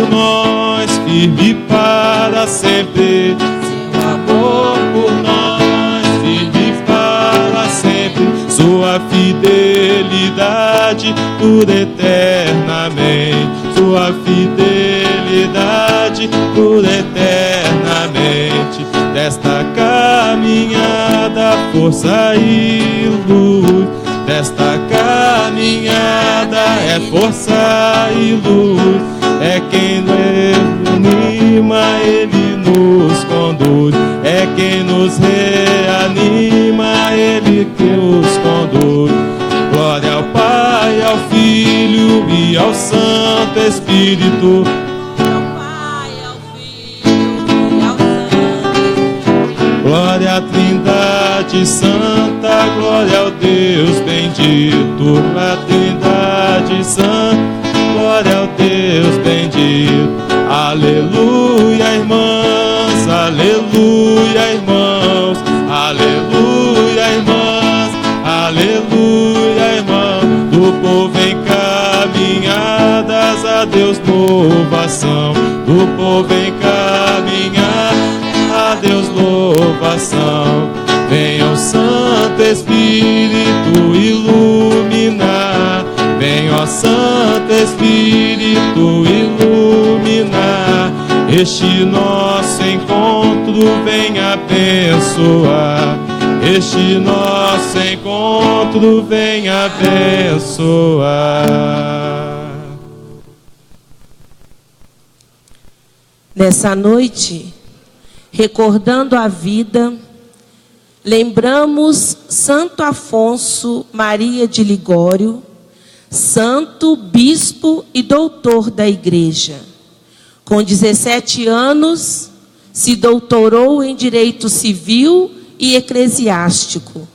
por nós, firme para sempre. Seu amor por nós, firme para sempre. Sua fidelidade dura eternamente. Sua fidelidade dura eternamente. Desta caminhada, força e luz. Desta caminhada é força e luz. É quem nos anima, Ele nos conduz. É quem nos reanima, Ele que nos conduz. Glória ao Pai, ao Filho e ao Santo Espírito. Glória à Trindade Santa, glória ao Deus bendito. A Trindade Santa, glória ao Deus bendito. Aleluia, irmãs, aleluia, irmãos. Aleluia, irmãs, aleluia, irmãos. Do povo em caminhadas a Deus louvação. Do povo em caminhadas a Deus louvação. Venha o Santo Espírito iluminar. Venha o Santo Espírito iluminar. Este nosso encontro venha abençoar. Este nosso encontro venha abençoar. Nessa noite, recordando a vida, lembramos Santo Afonso Maria de Ligório, santo, bispo e doutor da Igreja. Com 17 anos, se doutorou em Direito Civil e Eclesiástico.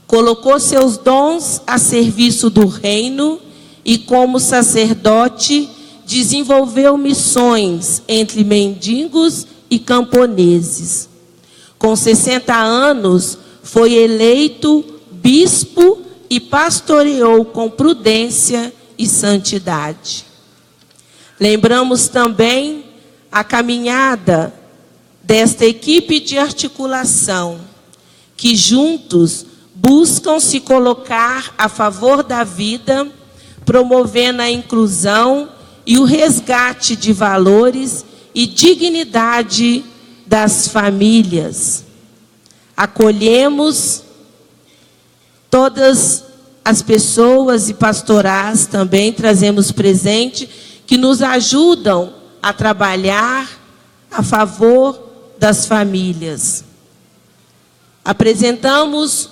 Colocou seus dons a serviço do reino e, como sacerdote, desenvolveu missões entre mendigos e camponeses. Com 60 anos, foi eleito bispo e pastoreou com prudência e santidade. Lembramos também a caminhada desta equipe de articulação, que juntos buscam se colocar a favor da vida, promovendo a inclusão e o resgate de valores e dignidade das famílias. Acolhemos todas as pessoas e pastorais também, trazemos presente, que nos ajudam a trabalhar a favor das famílias. Apresentamos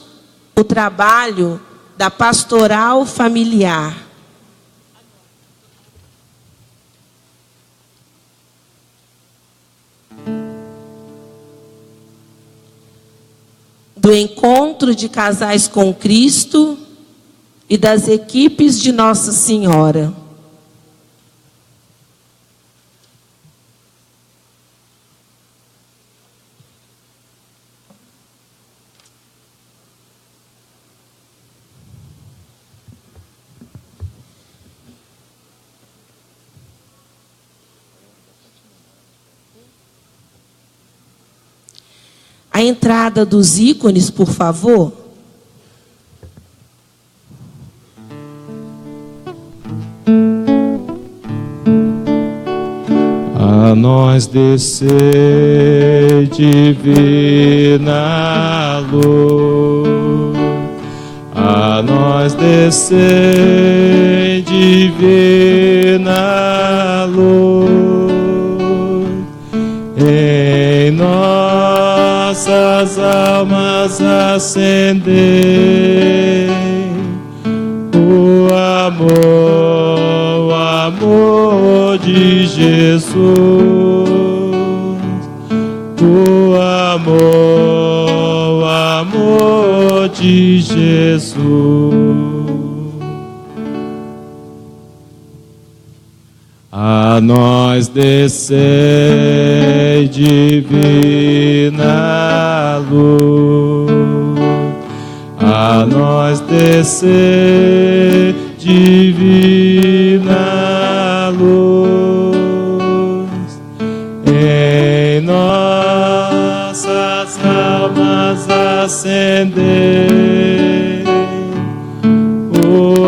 o trabalho da pastoral familiar. Do encontro de casais com Cristo e das equipes de Nossa Senhora. A entrada dos ícones, por favor. A nós descer divina luz, a nós descer divina luz, em nossas almas acender o amor de Jesus, o amor de Jesus. A nós descer divina luz, a nós descer divina luz, entender o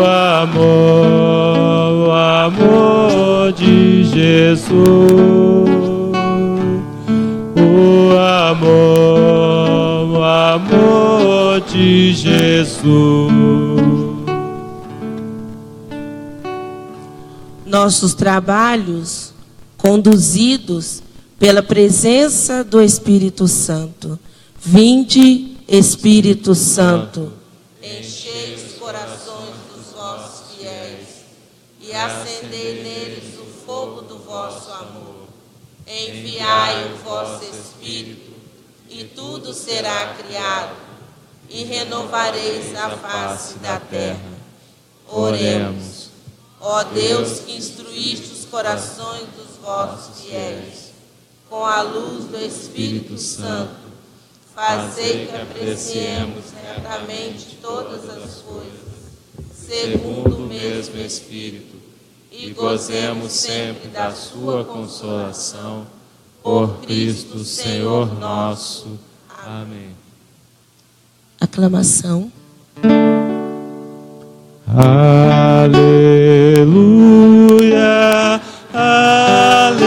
amor de Jesus, o amor de Jesus. Nossos trabalhos conduzidos pela presença do Espírito Santo. Vinde, Espírito Santo, enchei os corações dos vossos fiéis e acendei neles o fogo do vosso amor. Enviai o vosso Espírito e tudo será criado e renovareis a face da terra. Oremos. Ó Deus, que instruíste os corações dos vossos fiéis com a luz do Espírito Santo, fazei que apreciemos retamente todas as coisas, segundo o mesmo Espírito, e gozemos sempre da sua consolação, por Cristo Senhor nosso. Amém. Aclamação. Aleluia, aleluia,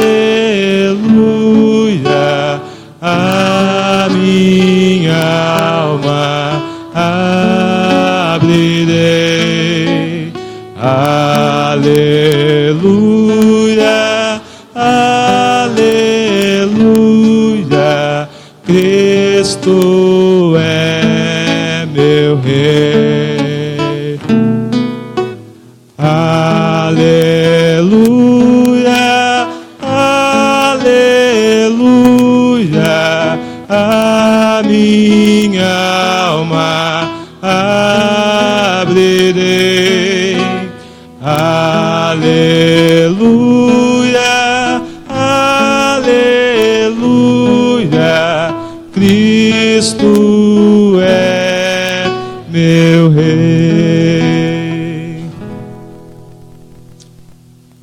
a minha alma abrirei. Aleluia, aleluia, Cristo é meu Rei. Aleluia, aleluia, a minha alma abrirei. Aleluia, aleluia, Cristo é meu Rei.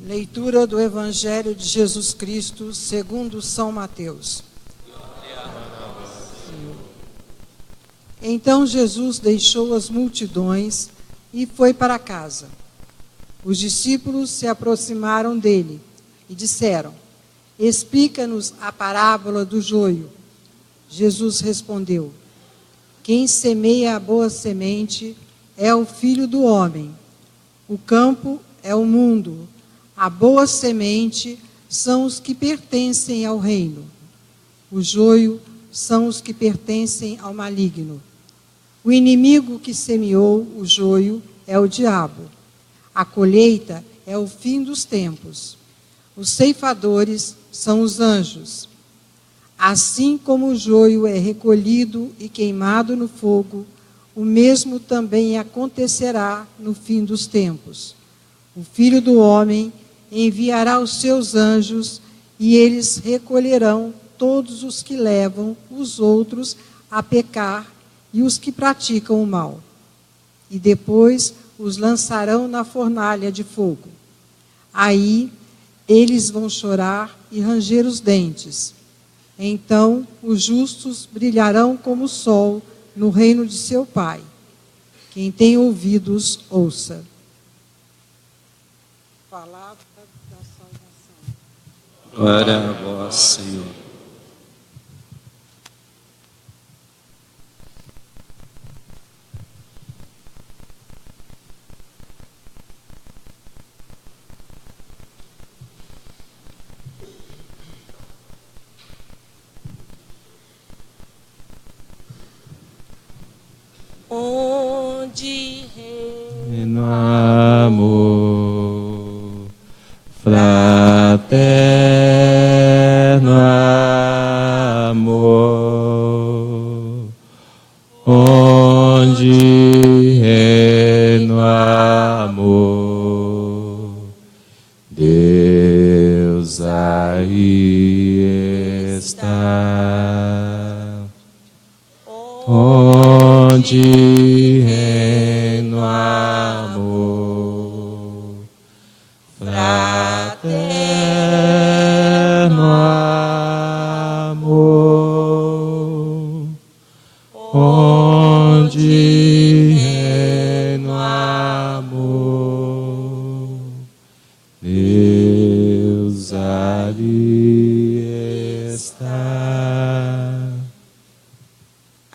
Leitura do Evangelho de Jesus Cristo segundo São Mateus. Então Jesus deixou as multidões e foi para casa. Os discípulos se aproximaram dele e disseram: explica-nos a parábola do joio. Jesus respondeu: quem semeia a boa semente é o Filho do Homem. O campo é o mundo. A boa semente são os que pertencem ao reino. O joio são os que pertencem ao maligno. O inimigo que semeou o joio é o diabo. A colheita é o fim dos tempos. Os ceifadores são os anjos. Assim como o joio é recolhido e queimado no fogo, o mesmo também acontecerá no fim dos tempos. O Filho do Homem enviará os seus anjos e eles recolherão todos os que levam os outros a pecar e os que praticam o mal. E depois os lançarão na fornalha de fogo. Aí eles vão chorar e ranger os dentes. Então os justos brilharão como o sol no reino de seu Pai. Quem tem ouvidos, ouça. Palavra da salvação. Glória a vós, Senhor. Onde No amor fraterno amor, onde reino amor, Deus aí está. Onde reino amor, fraterno amor, onde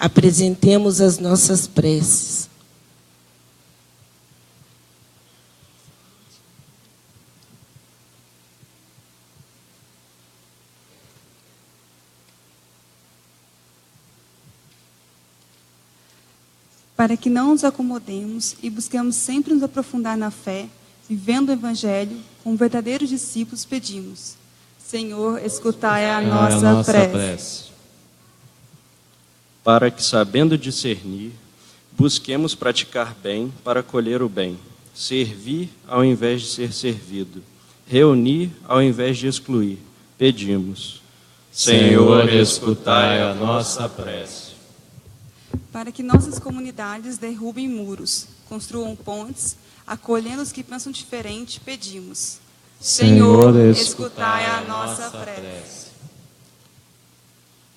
Apresentemos as nossas preces. Para que não nos acomodemos e busquemos sempre nos aprofundar na fé, vivendo o Evangelho, como verdadeiros discípulos pedimos. Senhor, escutai a nossa prece. Para que, sabendo discernir, busquemos praticar bem para colher o bem, servir ao invés de ser servido, reunir ao invés de excluir, pedimos. Senhor, escutai a nossa prece. Para que nossas comunidades derrubem muros, construam pontes, acolhendo os que pensam diferente, pedimos. Senhor, escutai a nossa prece.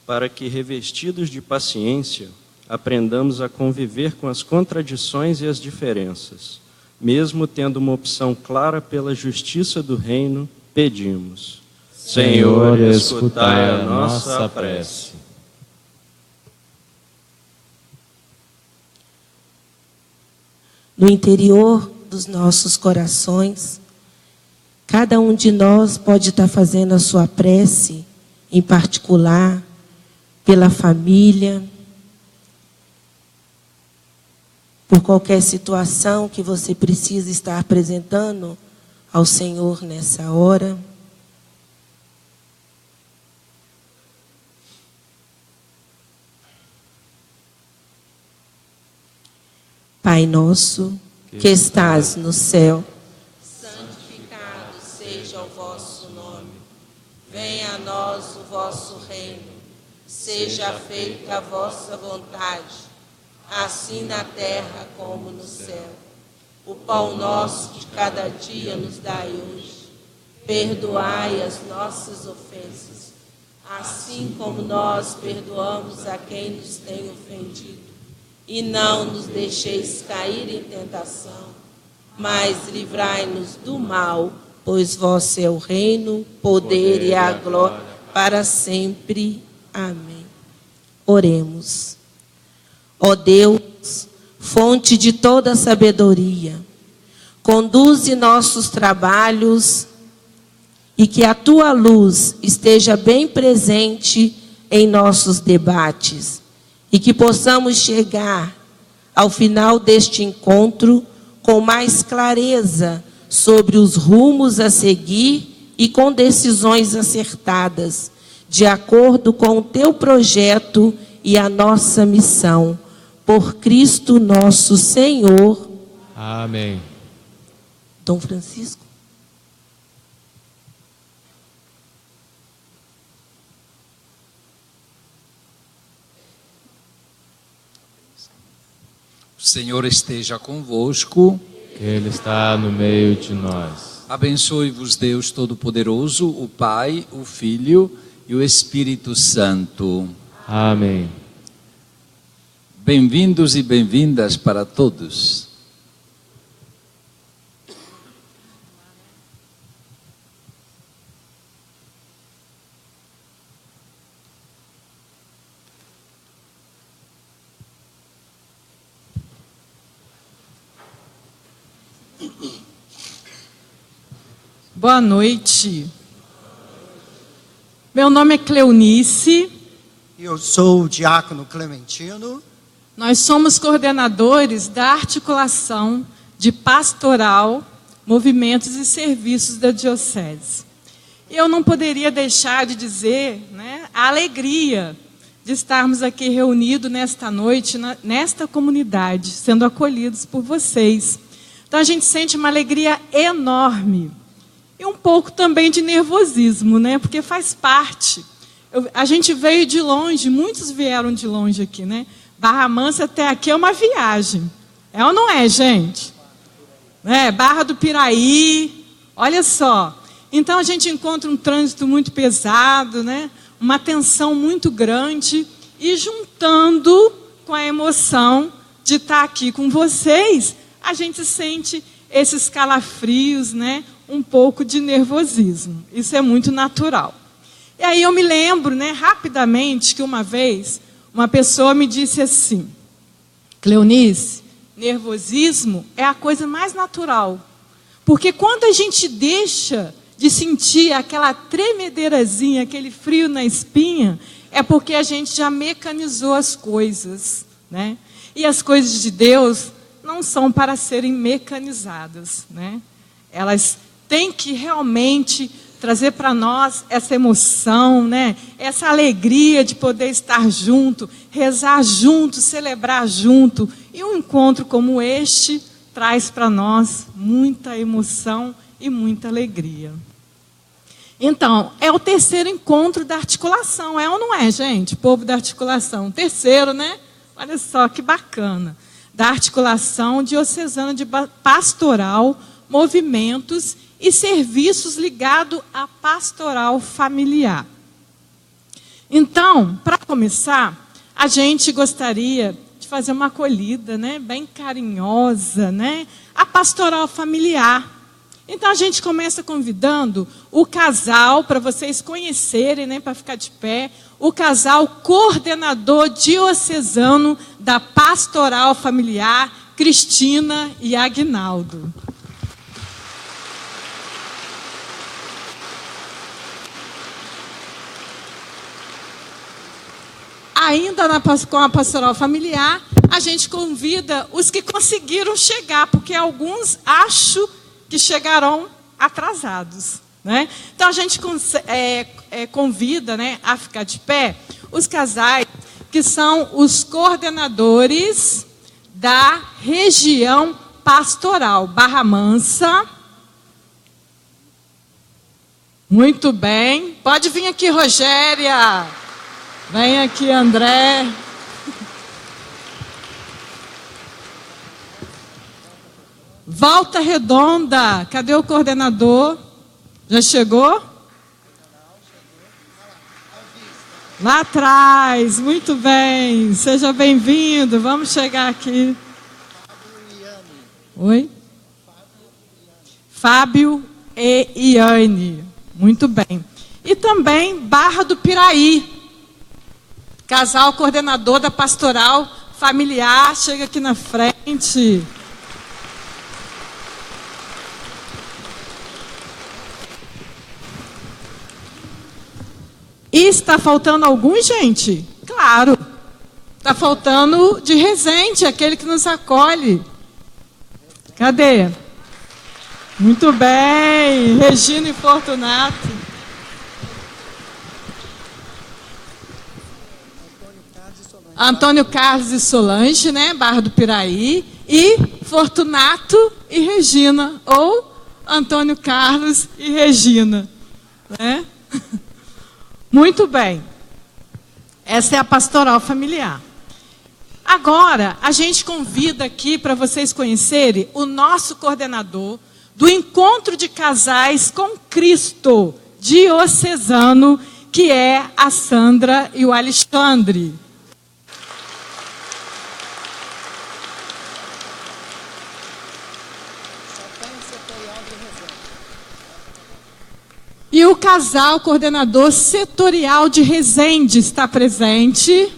Para que, revestidos de paciência, aprendamos a conviver com as contradições e as diferenças, mesmo tendo uma opção clara pela justiça do reino, pedimos. Senhor, escutai a nossa prece. No interior dos nossos corações, cada um de nós pode estar fazendo a sua prece, em particular, pela família, por qualquer situação que você precisa estar apresentando ao Senhor nessa hora. Pai nosso, que estás no céu, santificado seja o vosso nome. Venha a nós o vosso reino. Seja feita a vossa vontade, assim na terra como no céu. O pão nosso de cada dia nos dai hoje. Perdoai as nossas ofensas, assim como nós perdoamos a quem nos tem ofendido. E não nos deixeis cair em tentação, mas livrai-nos do mal, pois vosso é o reino, poder e a glória para sempre. Amém. Oremos. Ó Deus, fonte de toda sabedoria, conduze nossos trabalhos e que a tua luz esteja bem presente em nossos debates. E que possamos chegar ao final deste encontro com mais clareza sobre os rumos a seguir e com decisões acertadas, de acordo com o teu projeto e a nossa missão. Por Cristo nosso Senhor. Amém. Dom Francisco. O Senhor esteja convosco. Ele está no meio de nós. Abençoe-vos Deus Todo-Poderoso, o Pai, o Filho e o Espírito Santo. Amém. Bem-vindos e bem-vindas para todos. Boa noite. Meu nome é Cleonice. Eu sou o diácono Clementino. Nós somos coordenadores da articulação de pastoral, movimentos e serviços da Diocese. E eu não poderia deixar de dizer, a alegria de estarmos aqui reunidos nesta noite, nesta comunidade, sendo acolhidos por vocês. Então a gente sente uma alegria enorme. E um pouco também de nervosismo, porque faz parte. A gente veio de longe, muitos vieram de longe aqui, Barra Mansa até aqui é uma viagem. É ou não é, gente? Barra do Piraí, olha só. Então a gente encontra um trânsito muito pesado, uma tensão muito grande, e juntando com a emoção de estar aqui com vocês, a gente sente esses calafrios, um pouco de nervosismo. Isso é muito natural. E aí eu me lembro, rapidamente, que uma vez uma pessoa me disse assim: Cleonice, nervosismo é a coisa mais natural. Porque quando a gente deixa de sentir aquela tremedeirazinha, aquele frio na espinha, é porque a gente já mecanizou as coisas, né? E as coisas de Deus não são para serem mecanizadas, né? Elas têm que realmente trazer para nós essa emoção, né? Essa alegria de poder estar junto, rezar junto, celebrar junto. E um encontro como este traz para nós muita emoção e muita alegria. Então, é o terceiro encontro da articulação, é ou não é, gente? Povo da articulação. Terceiro, né? Olha só que bacana. Da articulação diocesana de pastoral, movimentos e serviços ligados à pastoral familiar. Então, para começar, a gente gostaria de fazer uma acolhida, né, bem carinhosa, né, a pastoral familiar. Então, a gente começa convidando o casal, para vocês conhecerem, né, para ficar de pé, o casal coordenador diocesano da pastoral familiar, Cristina e Aguinaldo. Ainda com a pastoral familiar, a gente convida os que conseguiram chegar, porque alguns acho que chegarão atrasados, né? Então a gente convida, né, a ficar de pé os casais que são os coordenadores da região pastoral Barra Mansa. Muito bem. Pode vir aqui, Rogéria. Vem aqui, André. Volta Redonda. Cadê o coordenador? Já chegou? Lá atrás. Muito bem. Seja bem-vindo. Vamos chegar aqui. Oi? Fábio e Iane. Muito bem. E também Barra do Piraí. Casal coordenador da pastoral familiar, chega aqui na frente. E está faltando algum, gente? Claro. Está faltando de Resende, aquele que nos acolhe. Cadê? Muito bem. Regina e Fortunato. Antônio Carlos e Solange, né? Barra do Piraí. E Fortunato e Regina. Ou Antônio Carlos e Regina. Né? Muito bem. Essa é a pastoral familiar. Agora, a gente convida aqui para vocês conhecerem o nosso coordenador do Encontro de Casais com Cristo diocesano, que é a Sandra e o Alexandre. E o casal coordenador setorial de Resende está presente.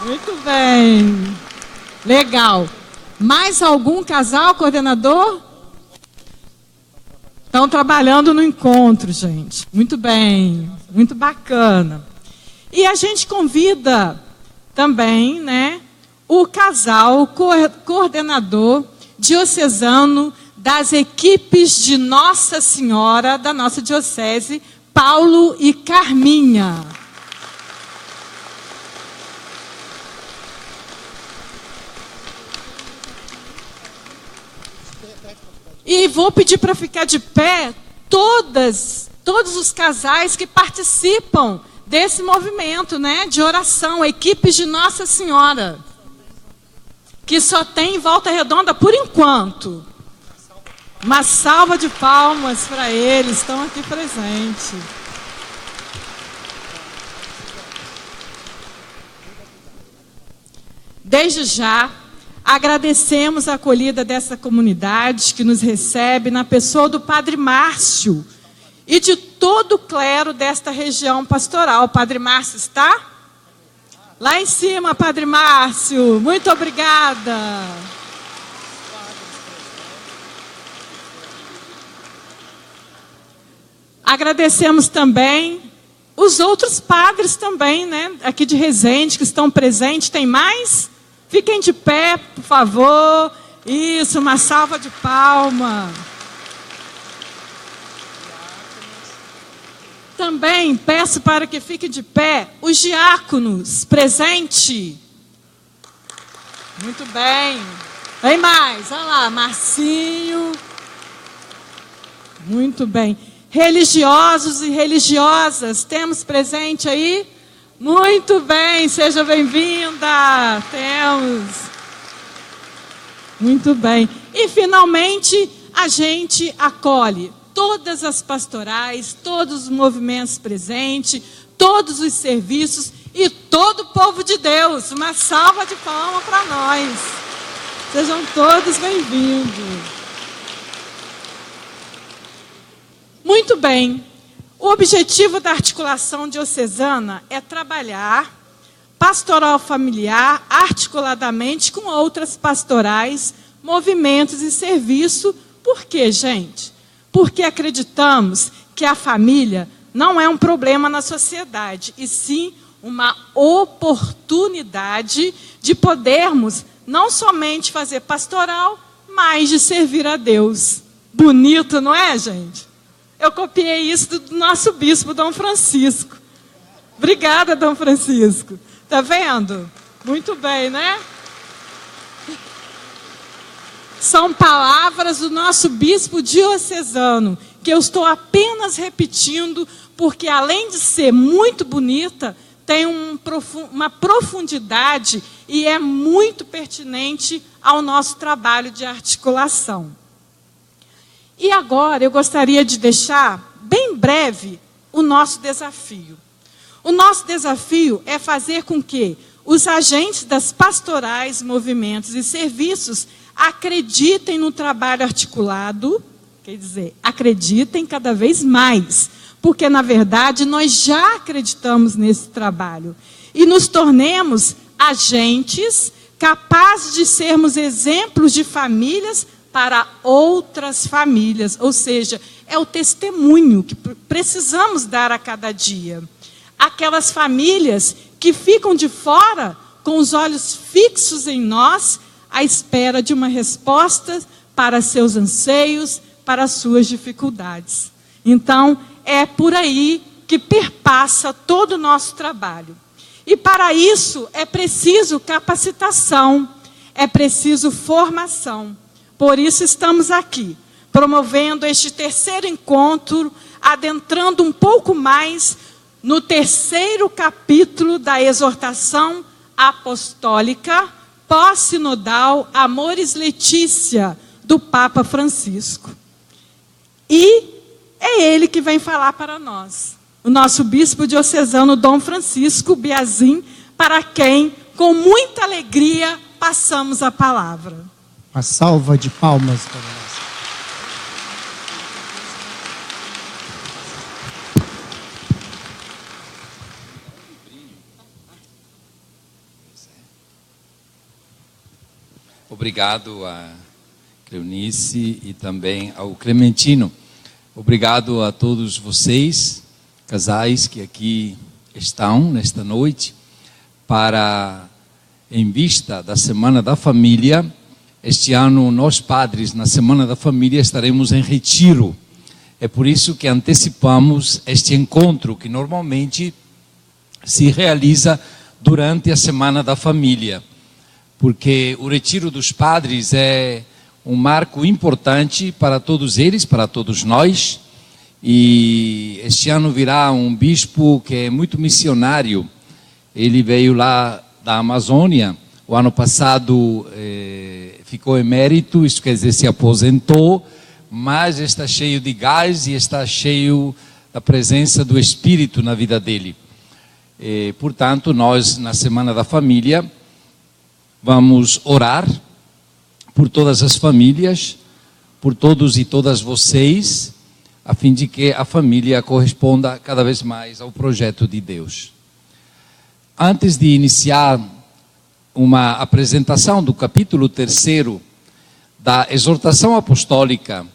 Muito bem. Legal. Mais algum casal coordenador? Estão trabalhando no encontro, gente. Muito bem. Muito bacana. E a gente convida também, né, o casal coordenador diocesano das equipes de Nossa Senhora, da nossa diocese, Paulo e Carminha. E vou pedir para ficar de pé todos os casais que participam desse movimento, né, de oração, equipes de Nossa Senhora, que só tem em Volta Redonda por enquanto. Uma salva de palmas para eles, estão aqui presentes. Desde já, agradecemos a acolhida dessa comunidade que nos recebe na pessoa do Padre Márcio e de todo o clero desta região pastoral. O Padre Márcio está? Lá em cima, Padre Márcio. Muito obrigada. Agradecemos também os outros padres também, né? Aqui de Resende, que estão presentes. Tem mais? Fiquem de pé, por favor. Isso, uma salva de palmas. Também peço para que fiquem de pé os diáconos presentes. Muito bem. Tem mais, olha lá, Marcinho. Muito bem. Religiosos e religiosas, temos presente aí? Muito bem, seja bem-vinda. Temos. Muito bem. E, finalmente, a gente acolhe todas as pastorais, todos os movimentos presentes, todos os serviços e todo o povo de Deus. Uma salva de palmas para nós. Sejam todos bem-vindos. Muito bem. O objetivo da articulação diocesana é trabalhar pastoral familiar articuladamente com outras pastorais, movimentos e serviço. Por quê, gente? Porque acreditamos que a família não é um problema na sociedade, e sim uma oportunidade de podermos não somente fazer pastoral, mas de servir a Deus. Bonito, não é, gente? Eu copiei isso do nosso bispo, Dom Francisco. Obrigada, Dom Francisco. Tá vendo? Muito bem, né? São palavras do nosso bispo diocesano, que eu estou apenas repetindo, porque além de ser muito bonita, tem uma profundidade e é muito pertinente ao nosso trabalho de articulação. E agora eu gostaria de deixar bem breve o nosso desafio. O nosso desafio é fazer com que os agentes das pastorais, movimentos e serviços acreditem no trabalho articulado, quer dizer, acreditem cada vez mais, porque, na verdade, nós já acreditamos nesse trabalho e nos tornemos agentes capazes de sermos exemplos de famílias para outras famílias, ou seja, é o testemunho que precisamos dar a cada dia. Aquelas famílias que ficam de fora, com os olhos fixos em nós, à espera de uma resposta para seus anseios, para suas dificuldades. Então, é por aí que perpassa todo o nosso trabalho. E para isso é preciso capacitação, é preciso formação. Por isso estamos aqui, promovendo este terceiro encontro, adentrando um pouco mais no terceiro capítulo da exortação apostólica pós-sinodal Amoris Laetitia, do Papa Francisco. E é ele que vem falar para nós, o nosso bispo diocesano Dom Francisco Biazin, para quem, com muita alegria, passamos a palavra. Uma salva de palmas para nós. Obrigado a Cleonice e também ao Clementino. Obrigado a todos vocês, casais que aqui estão nesta noite, para, em vista da Semana da Família. Este ano, nós padres, na Semana da Família, estaremos em retiro. É por isso que antecipamos este encontro, que normalmente se realiza durante a Semana da Família. Porque o retiro dos padres é um marco importante para todos eles, para todos nós. E este ano virá um bispo que é muito missionário. Ele veio lá da Amazônia. O ano passado ficou emérito, isso quer dizer, se aposentou, mas está cheio de gás e está cheio da presença do Espírito na vida dele. Portanto, nós, na Semana da Família, vamos orar por todas as famílias, por todos e todas vocês, a fim de que a família corresponda cada vez mais ao projeto de Deus. Antes de iniciar uma apresentação do capítulo 3 da exortação apostólica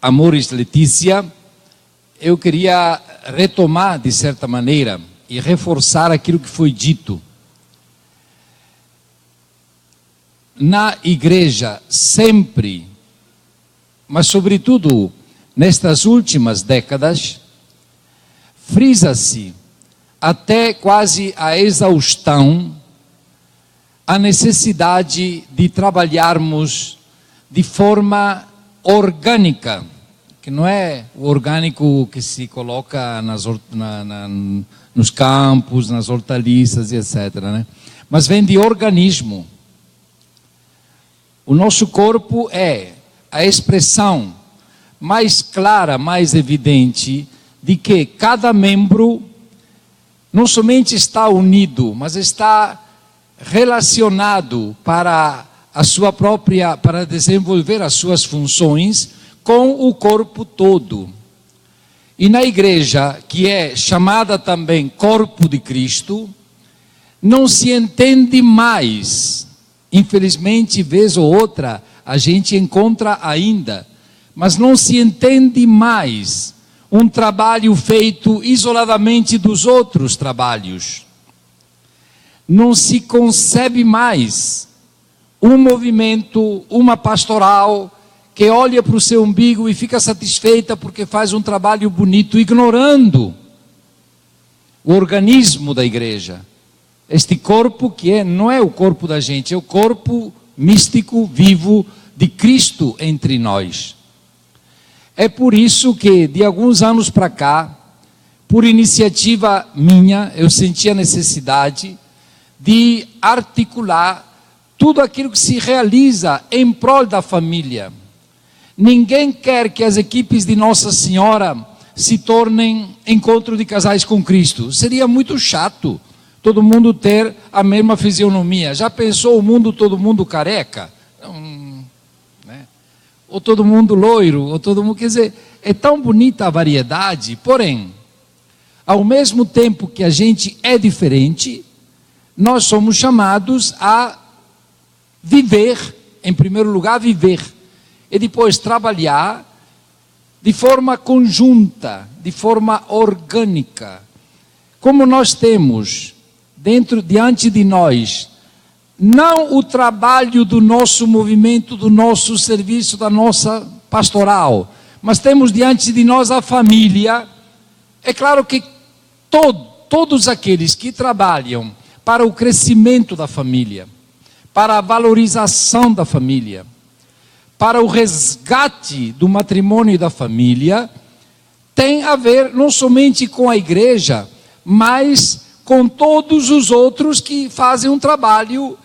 Amoris Laetitia, eu queria retomar, de certa maneira, e reforçar aquilo que foi dito. Na igreja, sempre, mas sobretudo nestas últimas décadas, frisa-se até quase a exaustão a necessidade de trabalharmos de forma orgânica, que não é o orgânico que se coloca nos campos, nas hortaliças e etc., né? Mas vem de organismo. O nosso corpo é a expressão mais clara, mais evidente de que cada membro não somente está unido, mas está relacionado para a sua própria, para desenvolver as suas funções com o corpo todo. E na igreja, que é chamada também corpo de Cristo, não se entende mais. Infelizmente, vez ou outra, a gente encontra ainda, mas não se entende mais um trabalho feito isoladamente dos outros trabalhos. Não se concebe mais um movimento, uma pastoral, que olha para o seu umbigo e fica satisfeita porque faz um trabalho bonito, ignorando o organismo da igreja. Este corpo que não é o corpo da gente, é o corpo místico, vivo, de Cristo entre nós. É por isso que, de alguns anos para cá, por iniciativa minha, eu senti a necessidade de articular tudo aquilo que se realiza em prol da família. Ninguém quer que as equipes de Nossa Senhora se tornem encontro de casais com Cristo. Seria muito chato todo mundo ter a mesma fisionomia. Já pensou o mundo, todo mundo careca? Né? Ou todo mundo loiro, ou todo mundo... Quer dizer, é tão bonita a variedade, porém, ao mesmo tempo que a gente é diferente, nós somos chamados a viver, em primeiro lugar, viver, e depois trabalhar de forma conjunta, de forma orgânica. Como nós temos diante de nós, não o trabalho do nosso movimento, do nosso serviço, da nossa pastoral, mas temos diante de nós a família. É claro que todos aqueles que trabalham para o crescimento da família, para a valorização da família, para o resgate do matrimônio e da família, tem a ver não somente com a igreja, mas com todos os outros que fazem um trabalho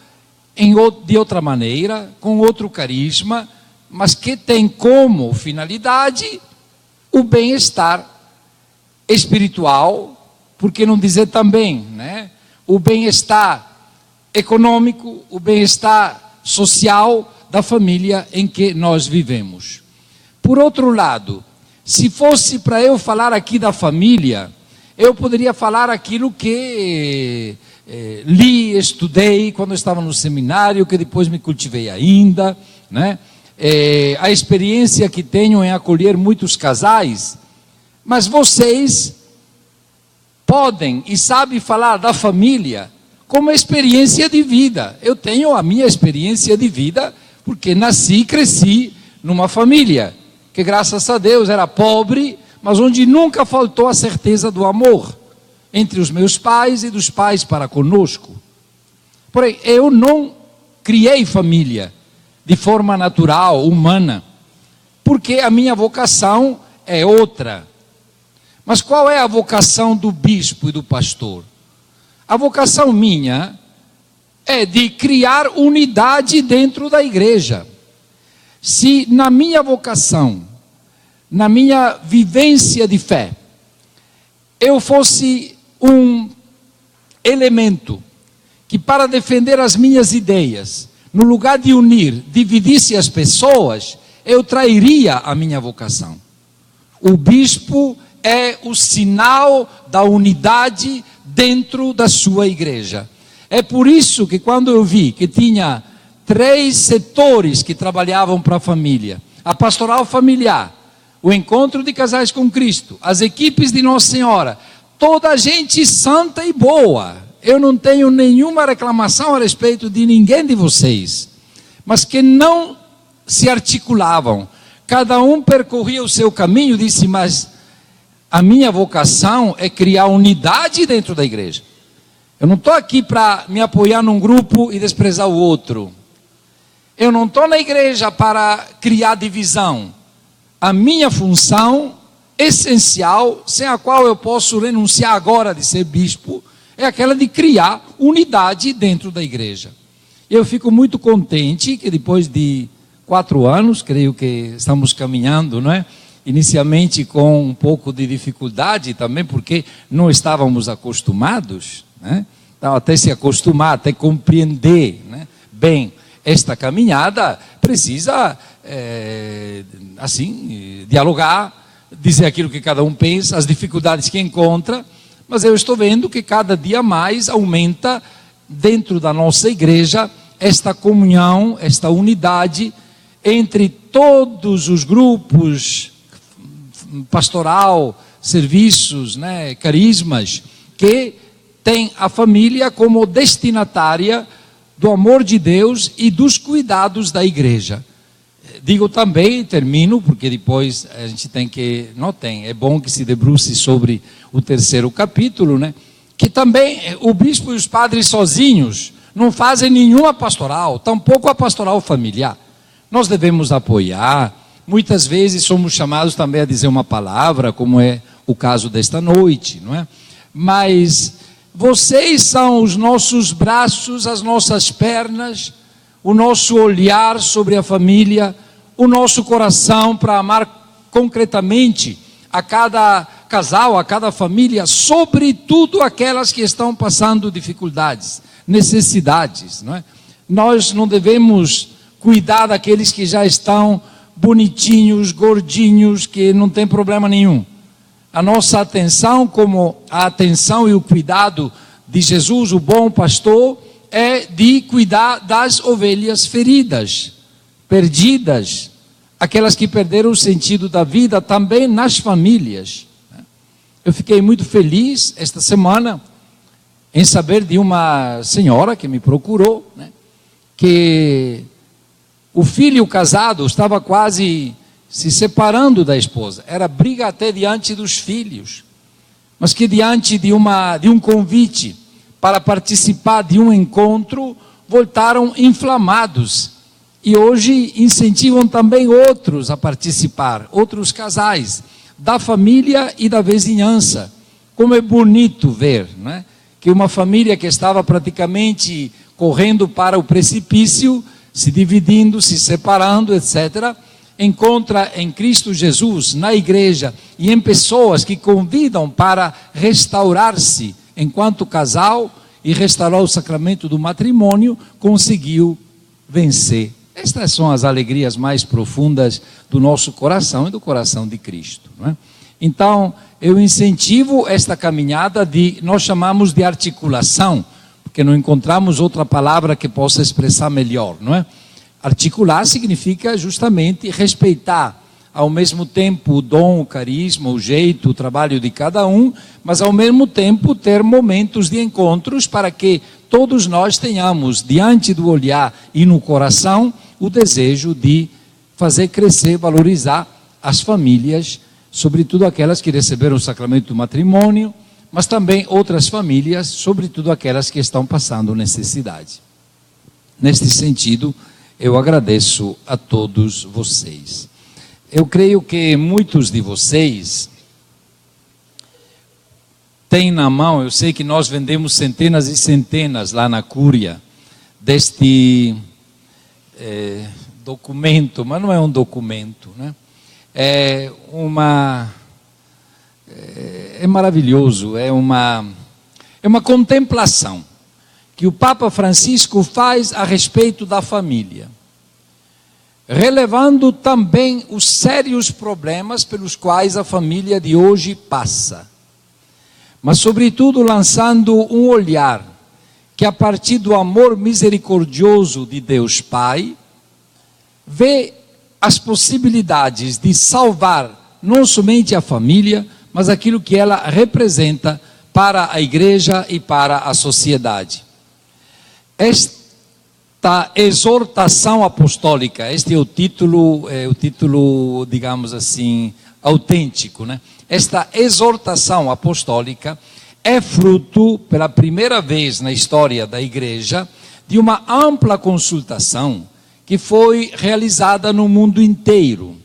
de outra maneira, com outro carisma, mas que tem como finalidade o bem-estar espiritual, por que não dizer também, né? O bem-estar econômico, o bem-estar social da família em que nós vivemos. Por outro lado, se fosse para eu falar aqui da família, eu poderia falar aquilo que li, estudei quando eu estava no seminário, que depois me cultivei ainda, né? A experiência que tenho em acolher muitos casais, mas vocês podem e sabem falar da família como experiência de vida. Eu tenho a minha experiência de vida porque nasci e cresci numa família que, graças a Deus, era pobre, mas onde nunca faltou a certeza do amor entre os meus pais e dos pais para conosco. Porém, eu não criei família de forma natural, humana, porque a minha vocação é outra. Mas qual é a vocação do bispo e do pastor? A vocação minha é de criar unidade dentro da igreja. Se na minha vocação, na minha vivência de fé, eu fosse um elemento que, para defender as minhas ideias, no lugar de unir, dividisse as pessoas, eu trairia a minha vocação. O bispo é o sinal da unidade dentro da sua igreja. É por isso que quando eu vi que tinha 3 setores que trabalhavam para a família: a pastoral familiar, o encontro de casais com Cristo, as equipes de Nossa Senhora, toda gente santa e boa. Eu não tenho nenhuma reclamação a respeito de ninguém de vocês, mas que não se articulavam. Cada um percorria o seu caminho. Disse: mas a minha vocação é criar unidade dentro da igreja. Eu não estou aqui para me apoiar num grupo e desprezar o outro. Eu não estou na igreja para criar divisão. A minha função essencial, sem a qual eu posso renunciar agora de ser bispo, é aquela de criar unidade dentro da igreja. Eu fico muito contente que depois de 4 anos, creio que estamos caminhando, não é? Inicialmente com um pouco de dificuldade também, porque não estávamos acostumados, né? Então, até se acostumar, até compreender, né, bem esta caminhada, precisa, dialogar, dizer aquilo que cada um pensa, as dificuldades que encontra, mas eu estou vendo que cada dia mais aumenta dentro da nossa igreja esta comunhão, esta unidade entre todos os grupos, pastoral, serviços, né, carismas, que tem a família como destinatária do amor de Deus e dos cuidados da igreja. Digo também, termino, porque depois a gente é bom que se debruce sobre o 3º capítulo, né? Que também o bispo e os padres sozinhos não fazem nenhuma pastoral, tampouco a pastoral familiar. Nós devemos apoiar, muitas vezes somos chamados também a dizer uma palavra, como é o caso desta noite, não é? Mas vocês são os nossos braços, as nossas pernas, o nosso olhar sobre a família, o nosso coração para amar concretamente a cada casal, a cada família, sobretudo aquelas que estão passando dificuldades, necessidades, não é? Nós não devemos cuidar daqueles que já estão bonitinhos, gordinhos, que não tem problema nenhum. A nossa atenção, como a atenção e o cuidado de Jesus, o bom pastor, é de cuidar das ovelhas feridas, perdidas, aquelas que perderam o sentido da vida, também nas famílias. Eu fiquei muito feliz esta semana em saber de uma senhora que me procurou, né, que o filho casado estava quase se separando da esposa. Era briga até diante dos filhos, mas que diante de um convite para participar de um encontro, voltaram inflamados. E hoje incentivam também outros a participar, outros casais, da família e da vizinhança. Como é bonito ver, né, que uma família que estava praticamente correndo para o precipício, se dividindo, se separando, etc., encontra em Cristo Jesus, na igreja e em pessoas que convidam para restaurar-se enquanto casal e restaurar o sacramento do matrimônio, conseguiu vencer. Estas são as alegrias mais profundas do nosso coração e do coração de Cristo, não é? Então, eu incentivo esta caminhada nós chamamos de articulação, porque não encontramos outra palavra que possa expressar melhor, não é? Articular significa justamente respeitar ao mesmo tempo o dom, o carisma, o jeito, o trabalho de cada um, mas ao mesmo tempo ter momentos de encontros para que todos nós tenhamos diante do olhar e no coração o desejo de fazer crescer, valorizar as famílias, sobretudo aquelas que receberam o sacramento do matrimônio, mas também outras famílias, sobretudo aquelas que estão passando necessidade. Neste sentido, eu agradeço a todos vocês. Eu creio que muitos de vocês têm na mão, eu sei que nós vendemos centenas e centenas lá na Cúria, deste documento, mas não é um documento, né? É maravilhoso, é uma contemplação. que o Papa Francisco faz a respeito da família. relevando também os sérios problemas pelos quais a família de hoje passa, mas sobretudo lançando um olhar que, a partir do amor misericordioso de Deus Pai, vê as possibilidades de salvar não somente a família, mas aquilo que ela representa para a igreja e para a sociedade. Esta exortação apostólica, este é o título, digamos assim, autêntico, né? Esta exortação apostólica é fruto, pela primeira vez na história da igreja, de uma ampla consultação que foi realizada no mundo inteiro.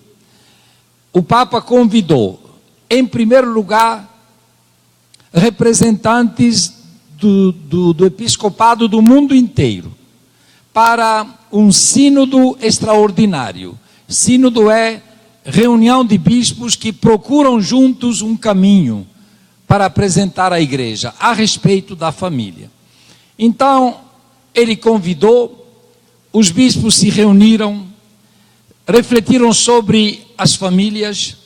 O Papa convidou, em primeiro lugar, representantes do episcopado do mundo inteiro, para um sínodo extraordinário. Sínodo é reunião de bispos que procuram juntos um caminho para apresentar à igreja a respeito da família. Então, ele convidou, os bispos se reuniram, refletiram sobre as famílias,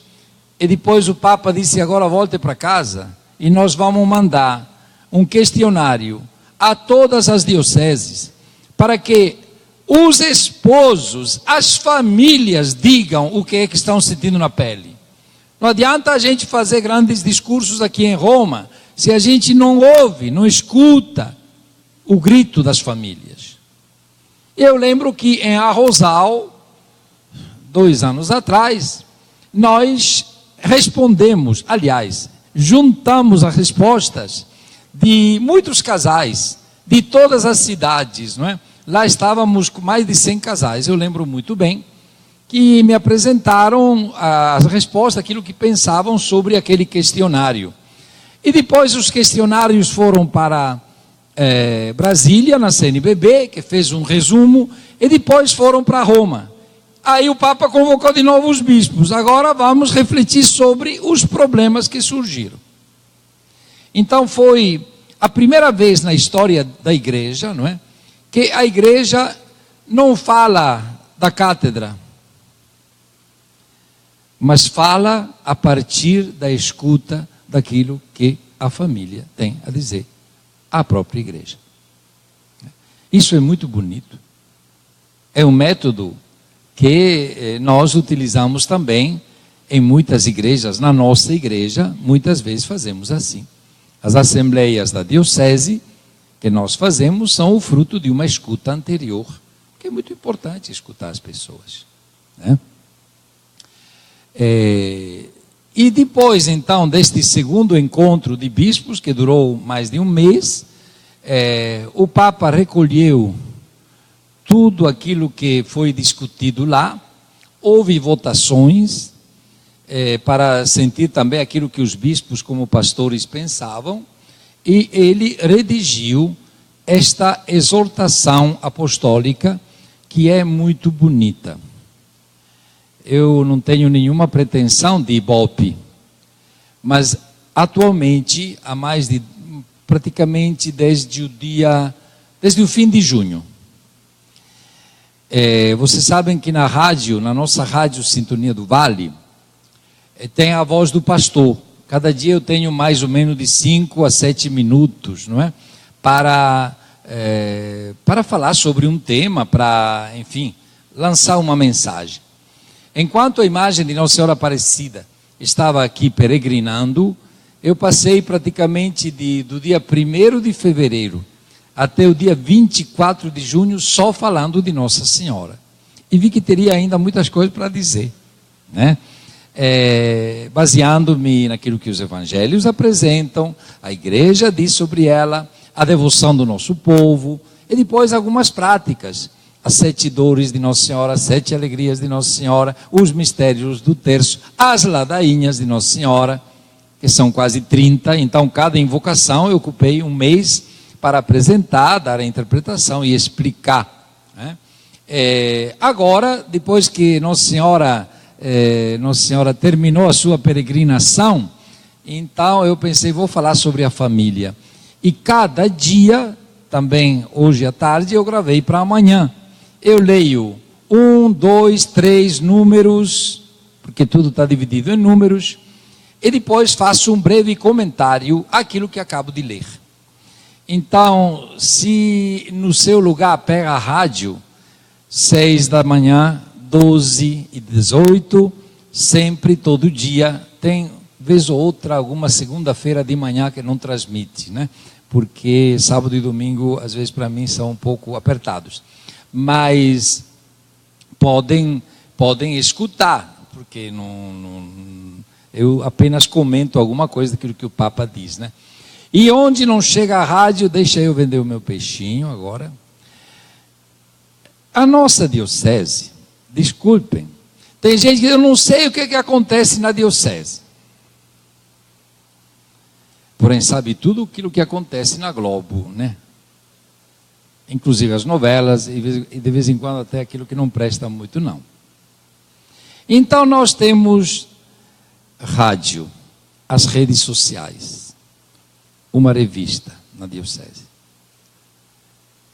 e depois o Papa disse: agora volte para casa e nós vamos mandar um questionário a todas as dioceses, para que os esposos, as famílias digam o que é que estão sentindo na pele. Não adianta a gente fazer grandes discursos aqui em Roma, se a gente não ouve, não escuta o grito das famílias. Eu lembro que em Arrozal, 2 anos atrás, nós respondemos, aliás, juntamos as respostas de muitos casais, de todas as cidades, não é? Lá estávamos com mais de 100 casais, eu lembro muito bem, que me apresentaram as respostas, aquilo que pensavam sobre aquele questionário. E depois os questionários foram para Brasília, na CNBB, que fez um resumo, e depois foram para Roma. Aí o Papa convocou de novo os bispos. Agora vamos refletir sobre os problemas que surgiram. Então foi a primeira vez na história da igreja, não é, que a igreja não fala da cátedra, mas fala a partir da escuta daquilo que a família tem a dizer à própria igreja. Isso é muito bonito. É um método que nós utilizamos também em muitas igrejas. Na nossa igreja, muitas vezes fazemos assim. As assembleias da diocese que nós fazemos são o fruto de uma escuta anterior, que é muito importante escutar as pessoas, né? E depois, então, deste segundo encontro de bispos, que durou mais de um mês, o Papa recolheu tudo aquilo que foi discutido lá, houve votações, para sentir também aquilo que os bispos, como pastores, pensavam, e ele redigiu esta exortação apostólica, que é muito bonita. Eu não tenho nenhuma pretensão de ibope, mas atualmente, há mais de, praticamente desde o fim de junho, vocês sabem que na rádio, na nossa rádio Sintonia do Vale, tem a voz do pastor. Cada dia eu tenho mais ou menos de 5 a 7 minutos, não é? Para falar sobre um tema, para, enfim, lançar uma mensagem. Enquanto a imagem de Nossa Senhora Aparecida estava aqui peregrinando, eu passei praticamente do dia 1º de fevereiro até o dia 24 de junho só falando de Nossa Senhora. E vi que teria ainda muitas coisas para dizer, né? Baseando-me naquilo que os evangelhos apresentam, a igreja diz sobre ela, a devoção do nosso povo, e depois algumas práticas, as 7 dores de Nossa Senhora, as 7 alegrias de Nossa Senhora, os mistérios do terço, as ladainhas de Nossa Senhora, que são quase 30, então cada invocação eu ocupei um mês para apresentar, dar a interpretação e explicar, né? Agora, depois que Nossa Senhora terminou a sua peregrinação, então eu pensei, vou falar sobre a família. E cada dia, também hoje à tarde, eu gravei para amanhã. Eu leio 1, 2, 3 números, porque tudo está dividido em números, e depois faço um breve comentário àquilo que acabo de ler. Então, se no seu lugar pega a rádio, 6 da manhã, 12 e 18, sempre, todo dia, tem vez ou outra, alguma segunda-feira de manhã que não transmite, né? Porque sábado e domingo, às vezes, para mim, são um pouco apertados. Mas podem escutar, porque eu apenas comento alguma coisa daquilo que o Papa diz, né? E onde não chega a rádio, deixa eu vender o meu peixinho agora. A nossa diocese, desculpem, tem gente que eu não sei o que acontece na diocese. Porém, sabe tudo aquilo que acontece na Globo, né? Inclusive as novelas e de vez em quando até aquilo que não presta muito, não. Então nós temos rádio, as redes sociais, uma revista na diocese.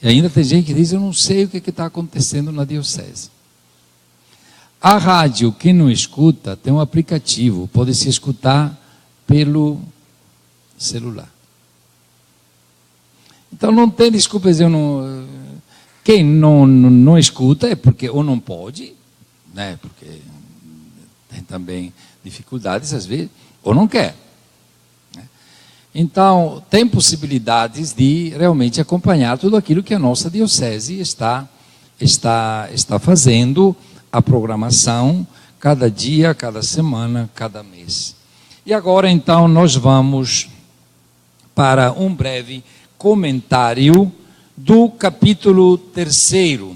E ainda tem gente que diz, eu não sei o que está acontecendo na diocese. A rádio, quem não escuta, tem um aplicativo, pode se escutar pelo celular. Então não tem desculpa dizer, quem não escuta é porque ou não pode, né, porque tem também dificuldades às vezes, ou não quer. Então, tem possibilidades de realmente acompanhar tudo aquilo que a nossa diocese está fazendo, a programação, cada dia, cada semana, cada mês. E agora, então, nós vamos para um breve comentário do capítulo 3º.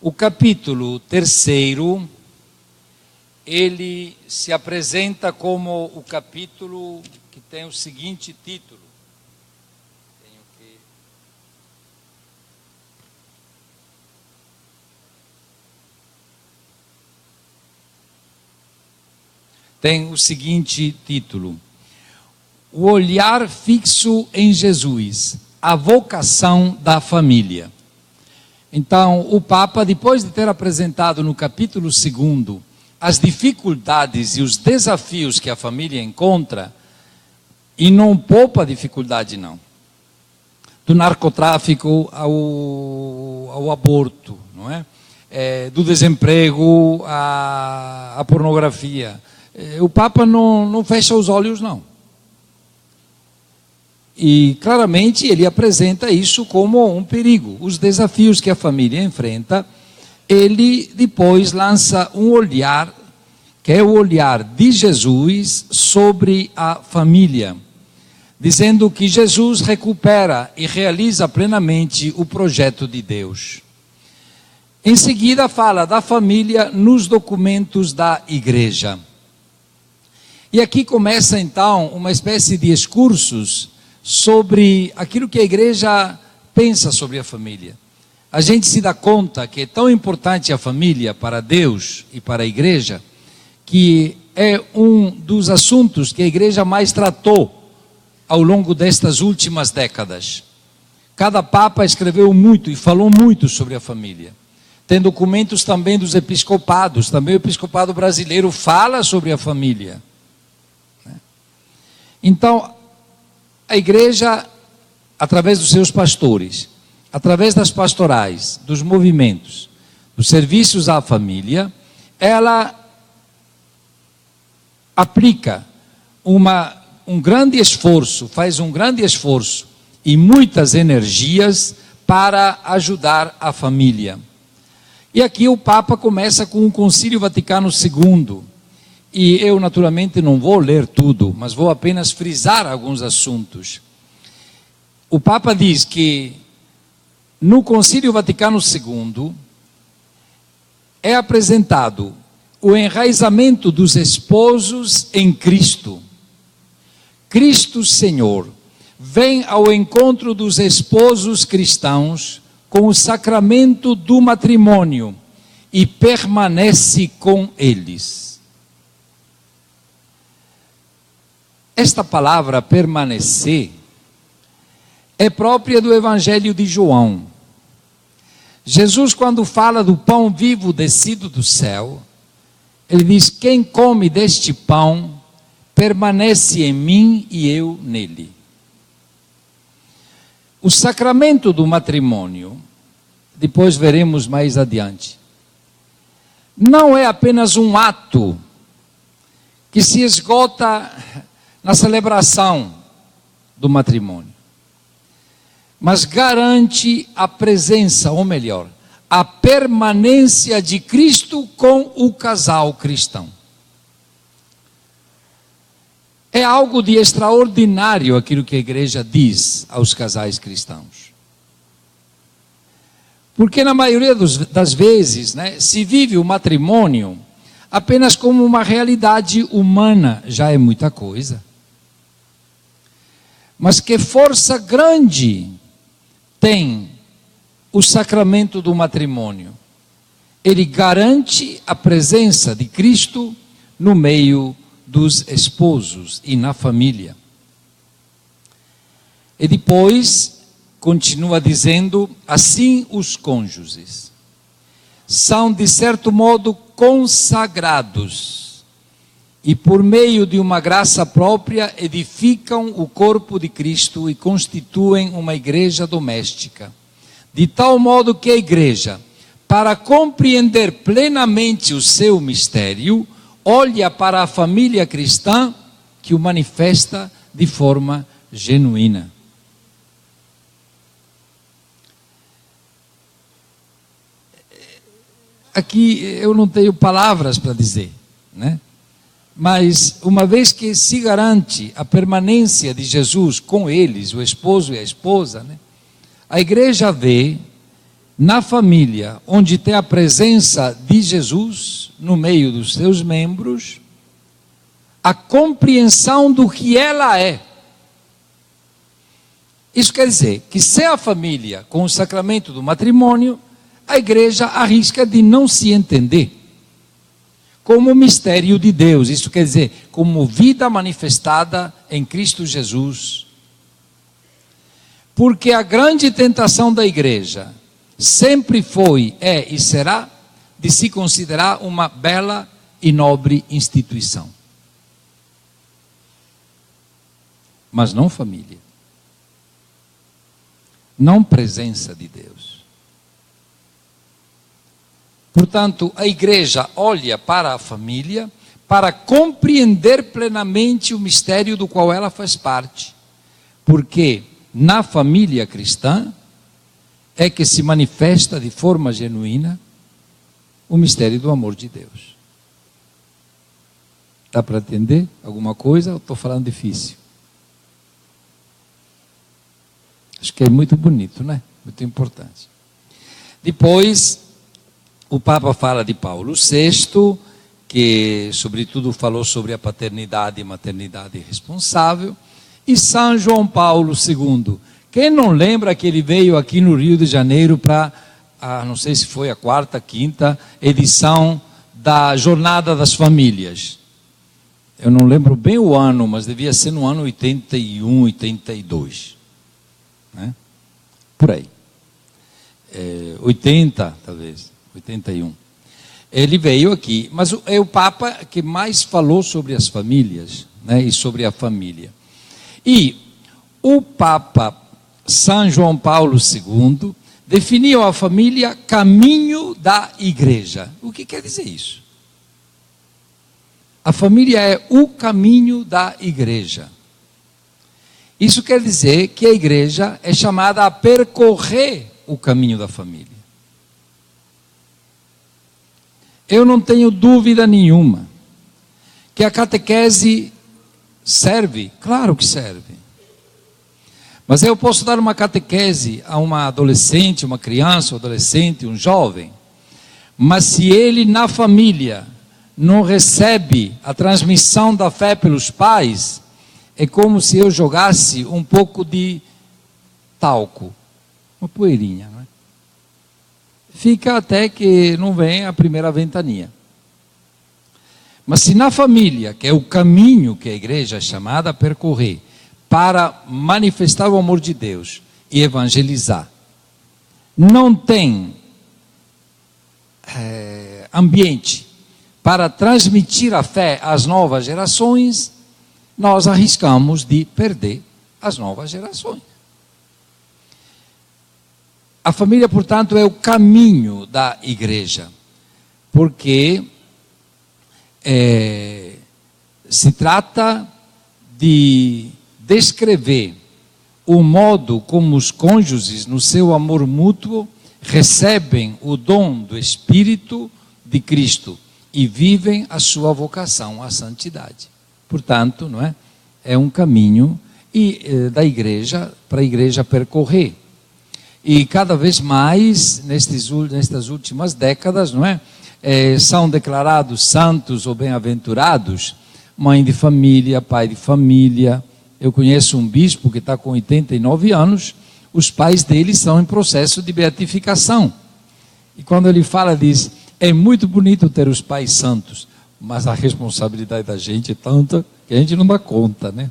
O capítulo 3º, ele se apresenta como o capítulo que tem o seguinte título. Tem o seguinte título: o olhar fixo em Jesus, a vocação da família. Então, o Papa, depois de ter apresentado no capítulo 2 as dificuldades e os desafios que a família encontra, e não poupa dificuldade não, do narcotráfico ao aborto, não é? Do desemprego à pornografia. O Papa não fecha os olhos não. E claramente ele apresenta isso como um perigo. Os desafios que a família enfrenta, ele depois lança um olhar, que é o olhar de Jesus sobre a família, dizendo que Jesus recupera e realiza plenamente o projeto de Deus. Em seguida fala da família nos documentos da igreja. E aqui começa então uma espécie de excursos sobre aquilo que a igreja pensa sobre a família. A gente se dá conta que é tão importante a família para Deus e para a igreja, que é um dos assuntos que a igreja mais tratou ao longo destas últimas décadas. Cada Papa escreveu muito e falou muito sobre a família. Tem documentos também dos episcopados, também o episcopado brasileiro fala sobre a família. Então, a igreja, através dos seus pastores, através das pastorais, dos movimentos, dos serviços à família, ela aplica um grande esforço, faz um grande esforço e muitas energias para ajudar a família. E aqui o Papa começa com o Concílio Vaticano II. E eu naturalmente não vou ler tudo, mas vou apenas frisar alguns assuntos. O Papa diz que no Concílio Vaticano II é apresentado o enraizamento dos esposos em Cristo. Cristo Senhor vem ao encontro dos esposos cristãos com o sacramento do matrimônio e permanece com eles. Esta palavra permanecer é própria do Evangelho de João. Jesus, quando fala do pão vivo descido do céu, ele diz: quem come deste pão permanece em mim e eu nele. O sacramento do matrimônio, depois veremos mais adiante, não é apenas um ato que se esgota na celebração do matrimônio, mas garante a presença, ou melhor, a permanência de Cristo com o casal cristão. É algo de extraordinário aquilo que a igreja diz aos casais cristãos. Porque na maioria das vezes, se vive o matrimônio apenas como uma realidade humana, já é muita coisa. Mas que força grande tem o sacramento do matrimônio. Ele garante a presença de Cristo no meio dos esposos e na família. E depois continua dizendo: assim os cônjuges são de certo modo consagrados e por meio de uma graça própria edificam o corpo de Cristo e constituem uma igreja doméstica, de tal modo que a igreja, para compreender plenamente o seu mistério, olha para a família cristã que o manifesta de forma genuína. Aqui eu não tenho palavras para dizer, Mas uma vez que se garante a permanência de Jesus com eles, o esposo e a esposa, a igreja vê na família, onde tem a presença de Jesus no meio dos seus membros, a compreensão do que ela é. Isso quer dizer que sem a família, com o sacramento do matrimônio, a igreja arrisca de não se entender como mistério de Deus. Isso quer dizer, como vida manifestada em Cristo Jesus. Porque a grande tentação da igreja sempre foi, é e será de se considerar uma bela e nobre instituição. Mas não família. Não presença de Deus. Portanto, a igreja olha para a família para compreender plenamente o mistério do qual ela faz parte. Porque na família cristã é que se manifesta de forma genuína o mistério do amor de Deus. Dá para entender alguma coisa? Eu estou falando difícil. Acho que é muito bonito, Muito importante. Depois, o Papa fala de Paulo VI, que sobretudo falou sobre a paternidade e maternidade responsável, e São João Paulo II. Quem não lembra que ele veio aqui no Rio de Janeiro para, não sei se foi a 4ª, 5ª edição da Jornada das Famílias. Eu não lembro bem o ano, mas devia ser no ano 81, 82. Por aí. 80, talvez. 81. Ele veio aqui, mas é o Papa que mais falou sobre as famílias, e sobre a família. E o Papa São João Paulo II definiu a família caminho da igreja. O que quer dizer isso? A família é o caminho da igreja. Isso quer dizer que a igreja é chamada a percorrer o caminho da família. Eu não tenho dúvida nenhuma que a catequese serve, claro que serve. Mas eu posso dar uma catequese a uma adolescente, uma criança, um adolescente, um jovem, mas se ele na família não recebe a transmissão da fé pelos pais, é como se eu jogasse um pouco de talco, uma poeirinha, Fica até que não vem a primeira ventania. Mas se na família, que é o caminho que a igreja é chamada a percorrer, para manifestar o amor de Deus e evangelizar, não tem ambiente para transmitir a fé às novas gerações, nós arriscamos de perder as novas gerações. A família, portanto, é o caminho da igreja, porque se trata de descrever o modo como os cônjuges, no seu amor mútuo, recebem o dom do Espírito de Cristo e vivem a sua vocação à santidade. Portanto, não é? É um caminho da igreja para a igreja percorrer. E cada vez mais, nestas últimas décadas, não é? São declarados santos ou bem-aventurados, mãe de família, pai de família. Eu conheço um bispo que está com 89 anos, os pais dele estão em processo de beatificação. E quando ele fala, diz, é muito bonito ter os pais santos, mas a responsabilidade da gente é tanta que a gente não dá conta, né?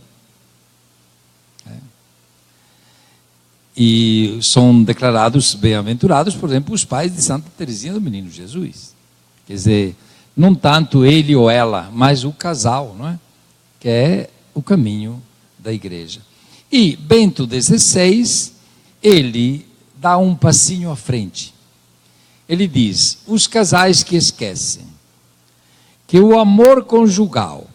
E são declarados bem-aventurados, por exemplo, os pais de Santa Teresinha do Menino Jesus. Quer dizer, não tanto ele ou ela, mas o casal, não é? Que é o caminho da igreja. E Bento XVI, ele dá um passinho à frente. Ele diz, os casais que esquecem que o amor conjugal,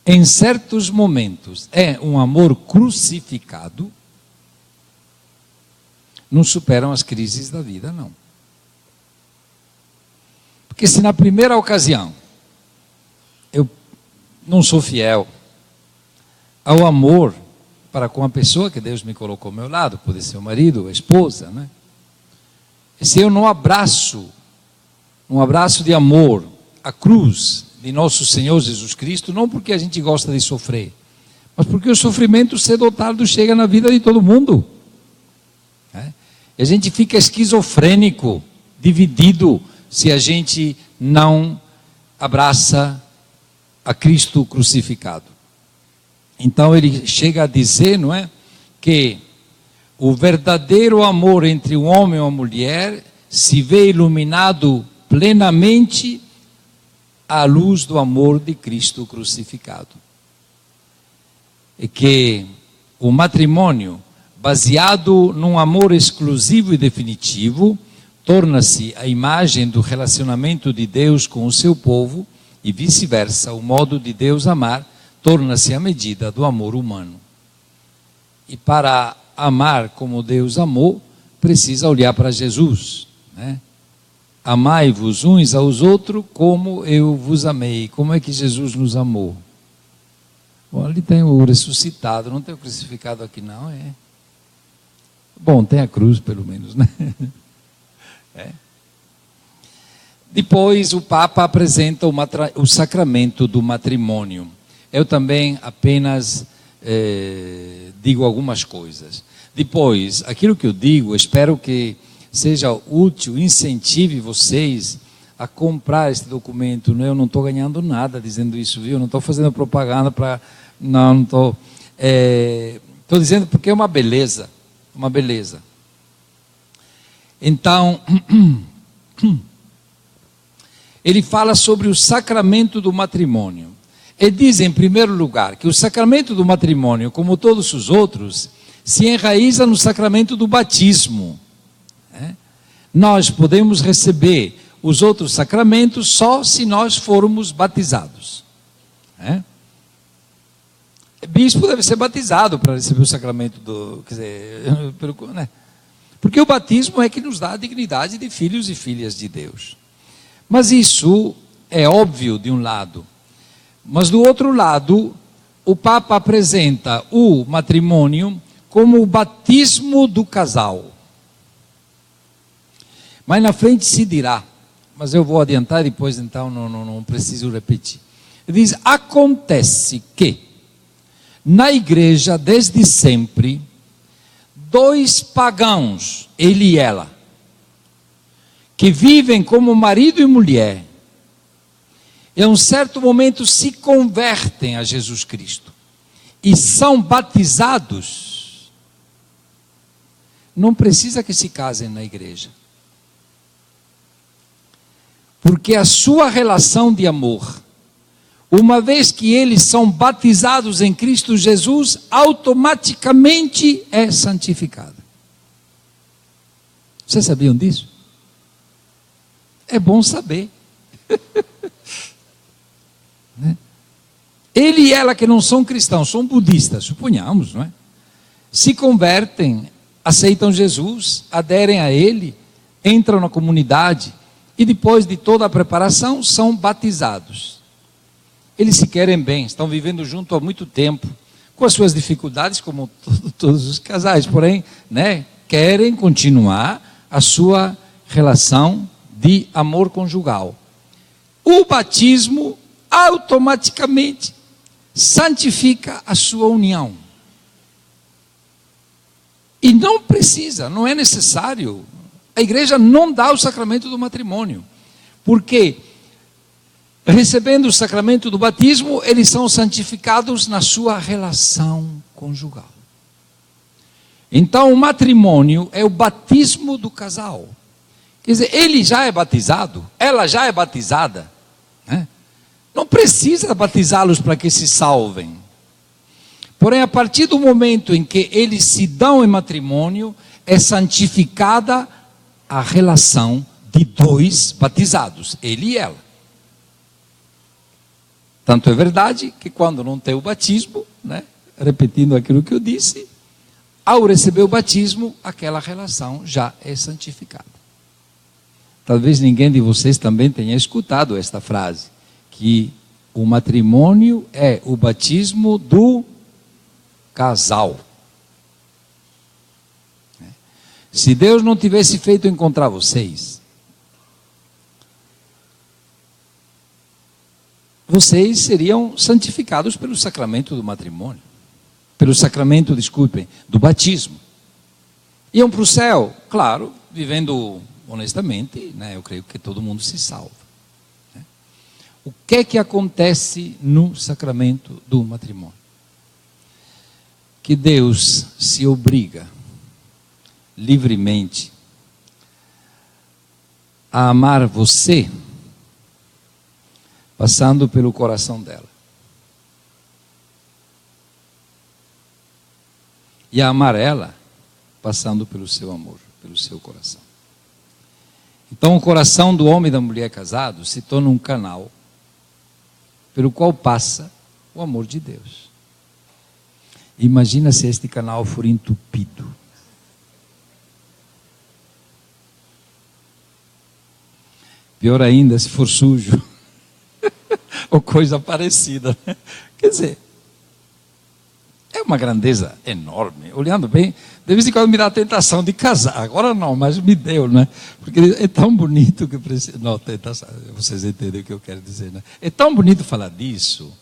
em certos momentos, é um amor crucificado, não superam as crises da vida, não. Porque se na primeira ocasião eu não sou fiel ao amor para com a pessoa que Deus me colocou ao meu lado, pode ser o marido, a esposa, né? E se eu não abraço, um abraço de amor, a cruz de nosso Senhor Jesus Cristo, não porque a gente gosta de sofrer, mas porque o sofrimento cedo ou tarde chega na vida de todo mundo. E a gente fica esquizofrênico, dividido, se a gente não abraça a Cristo crucificado. Então ele chega a dizer, não é, que o verdadeiro amor entre um homem e uma mulher se vê iluminado plenamente à luz do amor de Cristo crucificado. E que o matrimônio, baseado num amor exclusivo e definitivo, torna-se a imagem do relacionamento de Deus com o seu povo e vice-versa, o modo de Deus amar torna-se a medida do amor humano. E para amar como Deus amou, precisa olhar para Jesus, né? Amai-vos uns aos outros como eu vos amei. Como é que Jesus nos amou? Bom, ali tem o ressuscitado, não tem o crucificado aqui não, é? Bom, tem a cruz pelo menos, né? Depois o Papa apresenta o sacramento do matrimônio. Eu também apenas digo algumas coisas. Depois, aquilo que eu digo, espero que seja útil, incentive vocês a comprar esse documento. Eu não estou ganhando nada dizendo isso, viu? Não estou fazendo propaganda para... Não estou... Estou dizendo porque é uma beleza. Uma beleza. Então, ele fala sobre o sacramento do matrimônio. Ele diz, em primeiro lugar, que o sacramento do matrimônio, como todos os outros, se enraiza no sacramento do batismo. Nós podemos receber os outros sacramentos só se nós formos batizados. Bispo deve ser batizado para receber o sacramento do... Quer dizer, né? Porque o batismo é que nos dá a dignidade de filhos e filhas de Deus. Mas isso é óbvio de um lado. Mas do outro lado, o Papa apresenta o matrimônio como o batismo do casal. Mas na frente se dirá, mas eu vou adiantar depois, então não preciso repetir. Ele diz, acontece que na igreja, desde sempre, dois pagãos, ele e ela, que vivem como marido e mulher, em um certo momento se convertem a Jesus Cristo e são batizados, não precisa que se casem na igreja. porque a sua relação de amor, uma vez que eles são batizados em Cristo Jesus, automaticamente é santificada. Vocês sabiam disso? É bom saber. Né? Ele e ela que não são cristãos, são budistas, suponhamos, não é? Se convertem, aceitam Jesus, aderem a Ele, entram na comunidade e depois de toda a preparação são batizados. Eles se querem bem, estão vivendo junto há muito tempo, com as suas dificuldades, como todos os casais, porém, né, querem continuar a sua relação de amor conjugal. O batismo automaticamente santifica a sua união. E não precisa, não é necessário. A igreja não dá o sacramento do matrimônio, porque recebendo o sacramento do batismo, eles são santificados na sua relação conjugal. Então, o matrimônio é o batismo do casal. Quer dizer, ele já é batizado, ela já é batizada, né? Não precisa batizá-los para que se salvem. Porém, a partir do momento em que eles se dão em matrimônio, é santificada a relação de dois batizados, ele e ela. Tanto é verdade que quando não tem o batismo, né, repetindo aquilo que eu disse, ao receber o batismo, aquela relação já é santificada. Talvez ninguém de vocês também tenha escutado esta frase, que o matrimônio é o batismo do casal. Se Deus não tivesse feito encontrar vocês, vocês seriam santificados pelo sacramento do matrimônio, pelo sacramento, desculpem, do batismo. Iam para o céu, claro, vivendo honestamente, né? Eu creio que todo mundo se salva. Né? O que acontece no sacramento do matrimônio? Que Deus se obriga livremente a amar você, passando pelo coração dela. E a amar ela, passando pelo seu amor, pelo seu coração. Então o coração do homem e da mulher casados se torna um canal pelo qual passa o amor de Deus. Imagina se este canal for entupido. Pior ainda se for sujo. Ou coisa parecida. Quer dizer, é uma grandeza enorme. Olhando bem, de vez em quando me dá a tentação de casar. Agora não, mas me deu, né? Porque é tão bonito que precisa. Não, tentação, vocês entendem o que eu quero dizer, né? É tão bonito falar disso,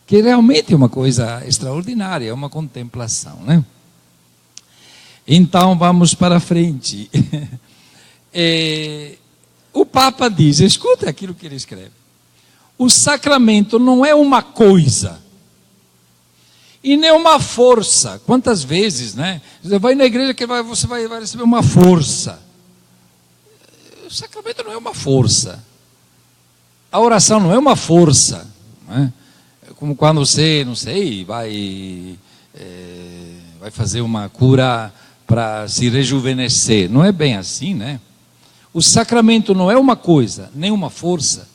que realmente é uma coisa extraordinária, é uma contemplação, né? Então vamos para frente. O Papa diz, escuta aquilo que ele escreve. O sacramento não é uma coisa e nem uma força. Quantas vezes, né? Você vai na igreja que você vai receber uma força. O sacramento não é uma força. A oração não é uma força. Não é? Como quando você, não sei, vai fazer uma cura para se rejuvenescer. Não é bem assim, né? O sacramento não é uma coisa, nem uma força,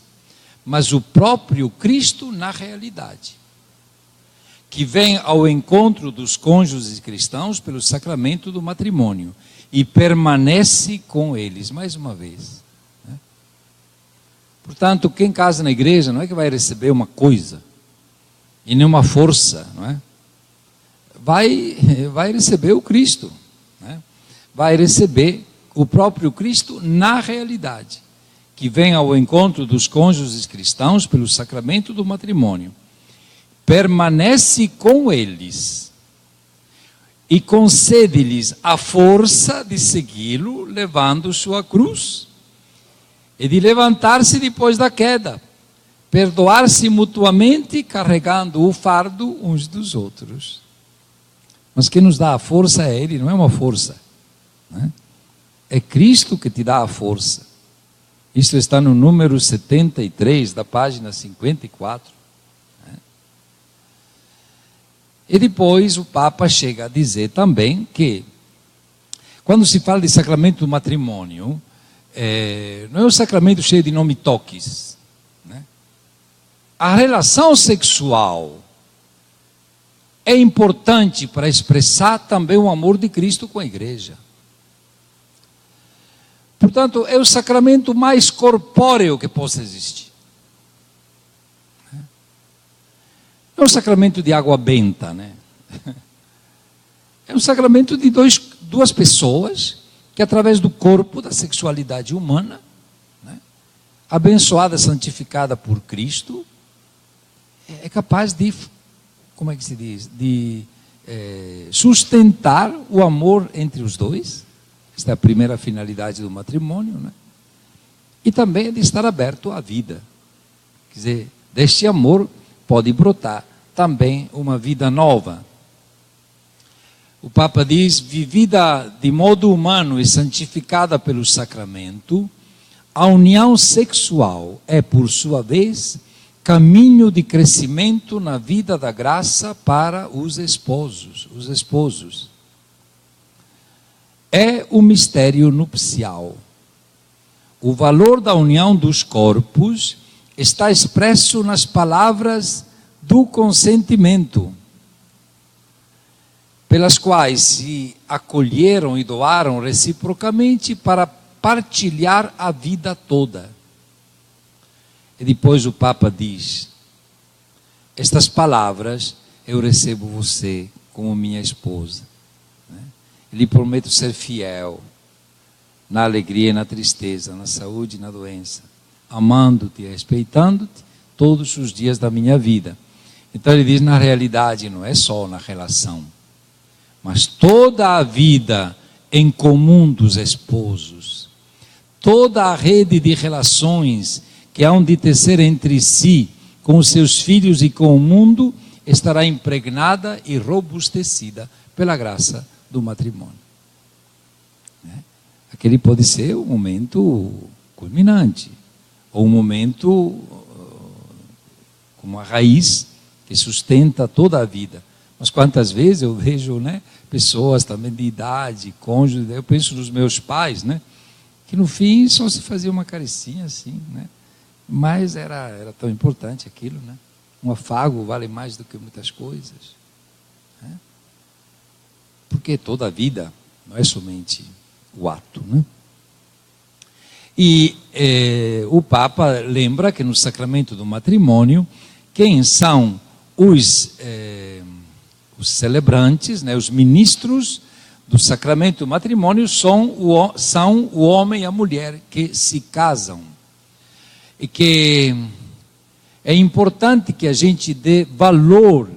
mas o próprio Cristo na realidade, que vem ao encontro dos cônjuges cristãos pelo sacramento do matrimônio e permanece com eles, mais uma vez. Né? Portanto, quem casa na igreja não é que vai receber uma coisa e nem uma força, não é? Vai receber o Cristo, né? Vai receber o próprio Cristo na realidade, que vem ao encontro dos cônjuges cristãos pelo sacramento do matrimônio, permanece com eles e concede-lhes a força de segui-lo, levando sua cruz, e de levantar-se depois da queda, perdoar-se mutuamente, carregando o fardo uns dos outros. Mas quem nos dá a força é Ele, não é uma força, né? É Cristo que te dá a força. Isso está no número 73 da página 54. E depois o Papa chega a dizer também que, quando se fala de sacramento do matrimônio, não é um sacramento cheio de nome toques. Né? A relação sexual é importante para expressar também o amor de Cristo com a igreja. Portanto, é o sacramento mais corpóreo que possa existir. É um sacramento de água benta, né? É um sacramento de duas pessoas que, através do corpo, da sexualidade humana, né, abençoada, santificada por Cristo, é capaz de, como é que se diz, de sustentar o amor entre os dois. Esta é a primeira finalidade do matrimônio, né? E também de estar aberto à vida. Quer dizer, deste amor pode brotar também uma vida nova. O Papa diz: vivida de modo humano e santificada pelo sacramento, a união sexual é, por sua vez, caminho de crescimento na vida da graça para os esposos. É o mistério nupcial. O valor da união dos corpos está expresso nas palavras do consentimento, pelas quais se acolheram e doaram reciprocamente para partilhar a vida toda. E depois o Papa diz: estas palavras eu recebo você como minha esposa. Lhe prometo ser fiel na alegria e na tristeza, na saúde e na doença, amando-te e respeitando-te todos os dias da minha vida. Então ele diz, na realidade, não é só na relação, mas toda a vida em comum dos esposos, toda a rede de relações que hão de tecer entre si, com os seus filhos e com o mundo, estará impregnada e robustecida pela graça do matrimônio. Aquele pode ser o momento culminante, ou um momento como a raiz que sustenta toda a vida. Mas quantas vezes eu vejo, né, pessoas também de idade, cônjuge, eu penso nos meus pais, né, que no fim só se fazia uma carecinha assim, né, mas era tão importante aquilo, né? Um afago vale mais do que muitas coisas, né? Porque toda a vida não é somente o ato, né? E o Papa lembra que no sacramento do matrimônio, quem são os celebrantes, né, os ministros do sacramento do matrimônio são o homem e a mulher que se casam. E que é importante que a gente dê valor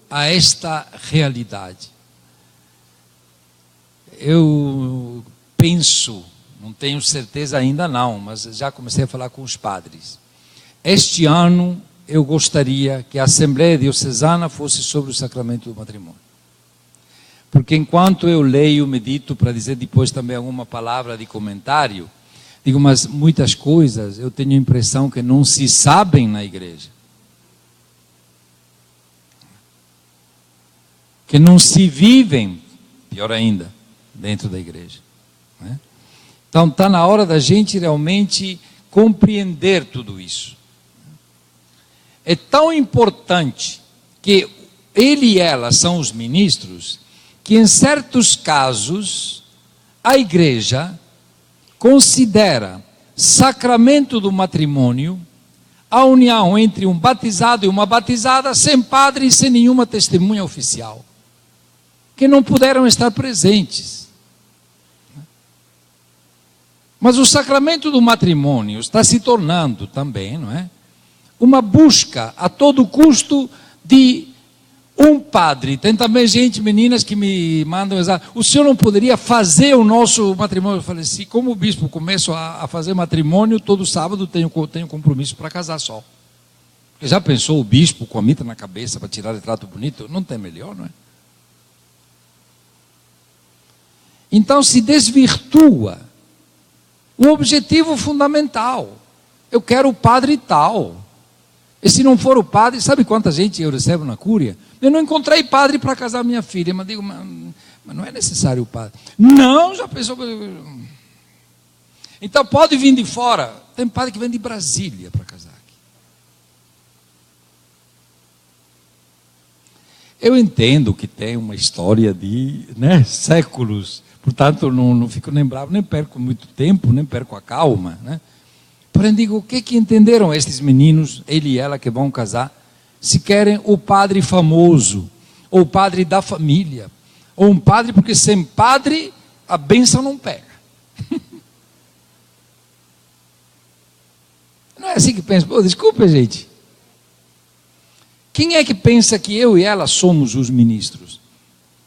a esta realidade. Eu penso, não tenho certeza ainda não, mas já comecei a falar com os padres. Este ano eu gostaria que a Assembleia Diocesana fosse sobre o sacramento do matrimônio. Porque enquanto eu leio, medito, para dizer depois também alguma palavra de comentário, digo, mas muitas coisas eu tenho a impressão que não se sabem na igreja. Que não se vivem, pior ainda, dentro da igreja. Né? Então está na hora da gente realmente compreender tudo isso. É tão importante que ele e ela são os ministros, que em certos casos a igreja considera sacramento do matrimônio a união entre um batizado e uma batizada sem padre e sem nenhuma testemunha oficial, que não puderam estar presentes. Mas o sacramento do matrimônio está se tornando também, não é, uma busca a todo custo de um padre. Tem também gente, meninas que me mandam, o senhor não poderia fazer o nosso matrimônio? Eu falei assim, como o bispo começo a fazer matrimônio, todo sábado tenho compromisso para casar só. Porque já pensou o bispo com a mitra na cabeça para tirar retrato bonito? Não tem melhor, não é? Então se desvirtua O objetivo fundamental. Eu quero o padre tal. E se não for o padre, sabe quanta gente eu recebo na cúria? Eu não encontrei padre para casar minha filha. Mas digo, mas não é necessário o padre. Não, já pensou. Então pode vir de fora. Tem padre que vem de Brasília para casar aqui. Eu entendo que tem uma história de séculos. Portanto, não fico nem bravo, nem perco muito tempo, nem perco a calma, né? Porém, digo, o que entenderam estes meninos, ele e ela que vão casar, se querem o padre famoso, ou o padre da família, ou um padre, porque sem padre a bênção não pega. Não é assim que pensa. Pô, desculpa, gente. Quem é que pensa que eu e ela somos os ministros?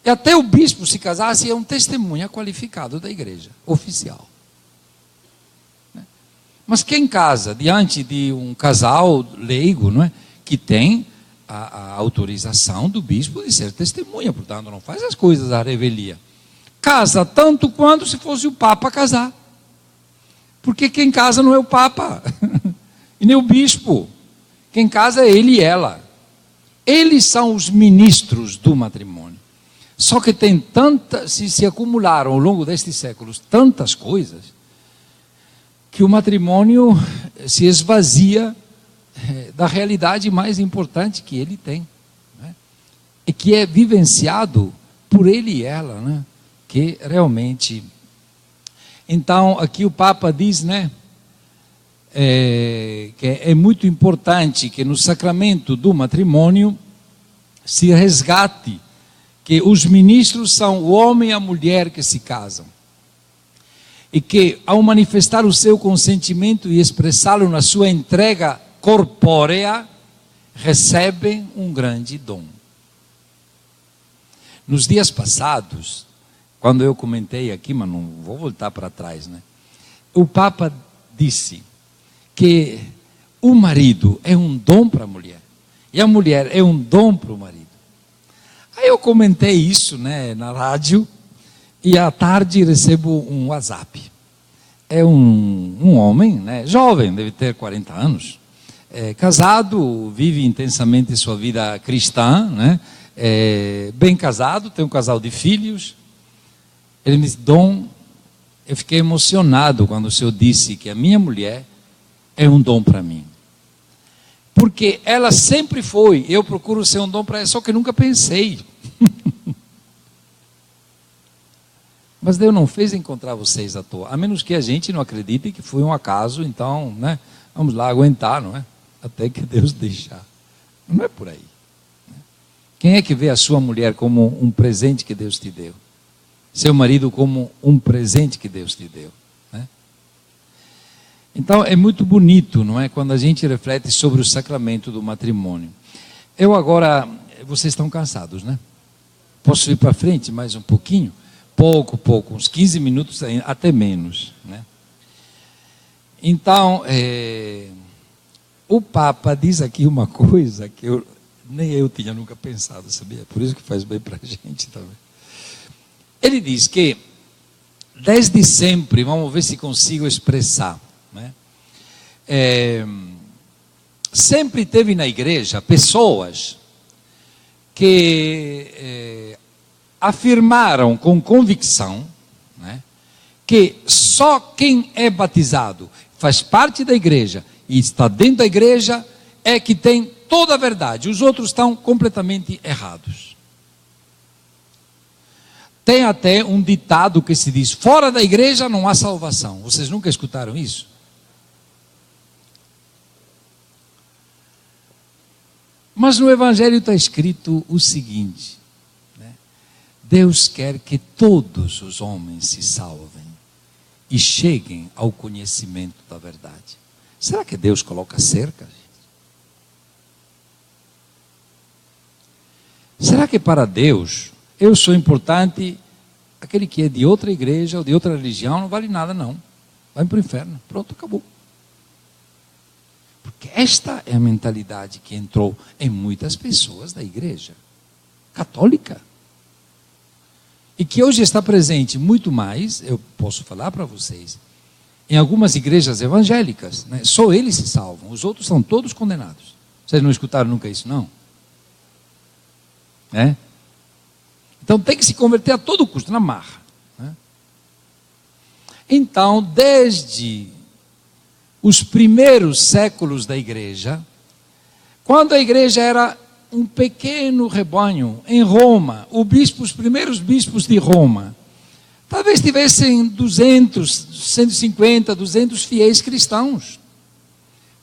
E até o bispo, se casasse, é um testemunha qualificado da igreja, oficial. Mas quem casa diante de um casal leigo, não é, que tem a autorização do bispo de ser testemunha, portanto não faz as coisas à revelia. Casa tanto quanto se fosse o Papa casar. Porque quem casa não é o Papa, e nem o bispo. Quem casa é ele e ela. Eles são os ministros do matrimônio. Só que tem se acumularam ao longo destes séculos tantas coisas, que o matrimônio se esvazia da realidade mais importante que ele tem, né? E que é vivenciado por ele e ela, né? Que realmente... Então, aqui o Papa diz, né? Que é muito importante que no sacramento do matrimônio se resgate que os ministros são o homem e a mulher que se casam. E que, ao manifestar o seu consentimento e expressá-lo na sua entrega corpórea, recebem um grande dom. Nos dias passados, quando eu comentei aqui, mas não vou voltar para trás, né? O Papa disse que o marido é um dom para a mulher, e a mulher é um dom para o marido. Aí eu comentei isso, né, na rádio, e à tarde recebo um WhatsApp. É um homem, né, jovem, deve ter 40 anos, casado, vive intensamente sua vida cristã, né, bem casado, tem um casal de filhos. Ele me disse: Dom, eu fiquei emocionado quando o senhor disse que a minha mulher é um dom para mim. Porque ela sempre foi, eu procuro ser um dom para ela, só que nunca pensei. Mas Deus não fez encontrar vocês à toa, a menos que a gente não acredite que foi um acaso, então, né, vamos lá aguentar, não é? Até que Deus deixar. Não é por aí. Quem é que vê a sua mulher como um presente que Deus te deu? Seu marido como um presente que Deus te deu, né? Então é muito bonito, não é? Quando a gente reflete sobre o sacramento do matrimônio. Eu agora, vocês estão cansados, né? Posso ir para frente mais um pouquinho? Pouco, uns 15 minutos, até menos, né? Então, o Papa diz aqui uma coisa que nem eu tinha nunca pensado, sabia? Por isso que faz bem para a gente também. Ele diz que, desde sempre, vamos ver se consigo expressar, né? Sempre teve na igreja pessoas que afirmaram com convicção, né, que só quem é batizado, faz parte da igreja e está dentro da igreja, é que tem toda a verdade. Os outros estão completamente errados. Tem até um ditado que se diz: fora da igreja não há salvação. Vocês nunca escutaram isso? Mas no Evangelho está escrito o seguinte, né? Deus quer que todos os homens se salvem e cheguem ao conhecimento da verdade. Será que Deus coloca cerca? Será que para Deus eu sou importante, aquele que é de outra igreja ou de outra religião não vale nada não, vai para o inferno, pronto, acabou. Porque esta é a mentalidade que entrou em muitas pessoas da igreja católica, e que hoje está presente muito mais, eu posso falar para vocês, em algumas igrejas evangélicas, né, só eles se salvam, os outros são todos condenados. Vocês não escutaram nunca isso, não? É? Então tem que se converter a todo custo, na marra. Né? Então, desde os primeiros séculos da igreja, quando a igreja era um pequeno rebanho em Roma, os primeiros bispos de Roma, talvez tivessem 200, 150, 200 fiéis cristãos.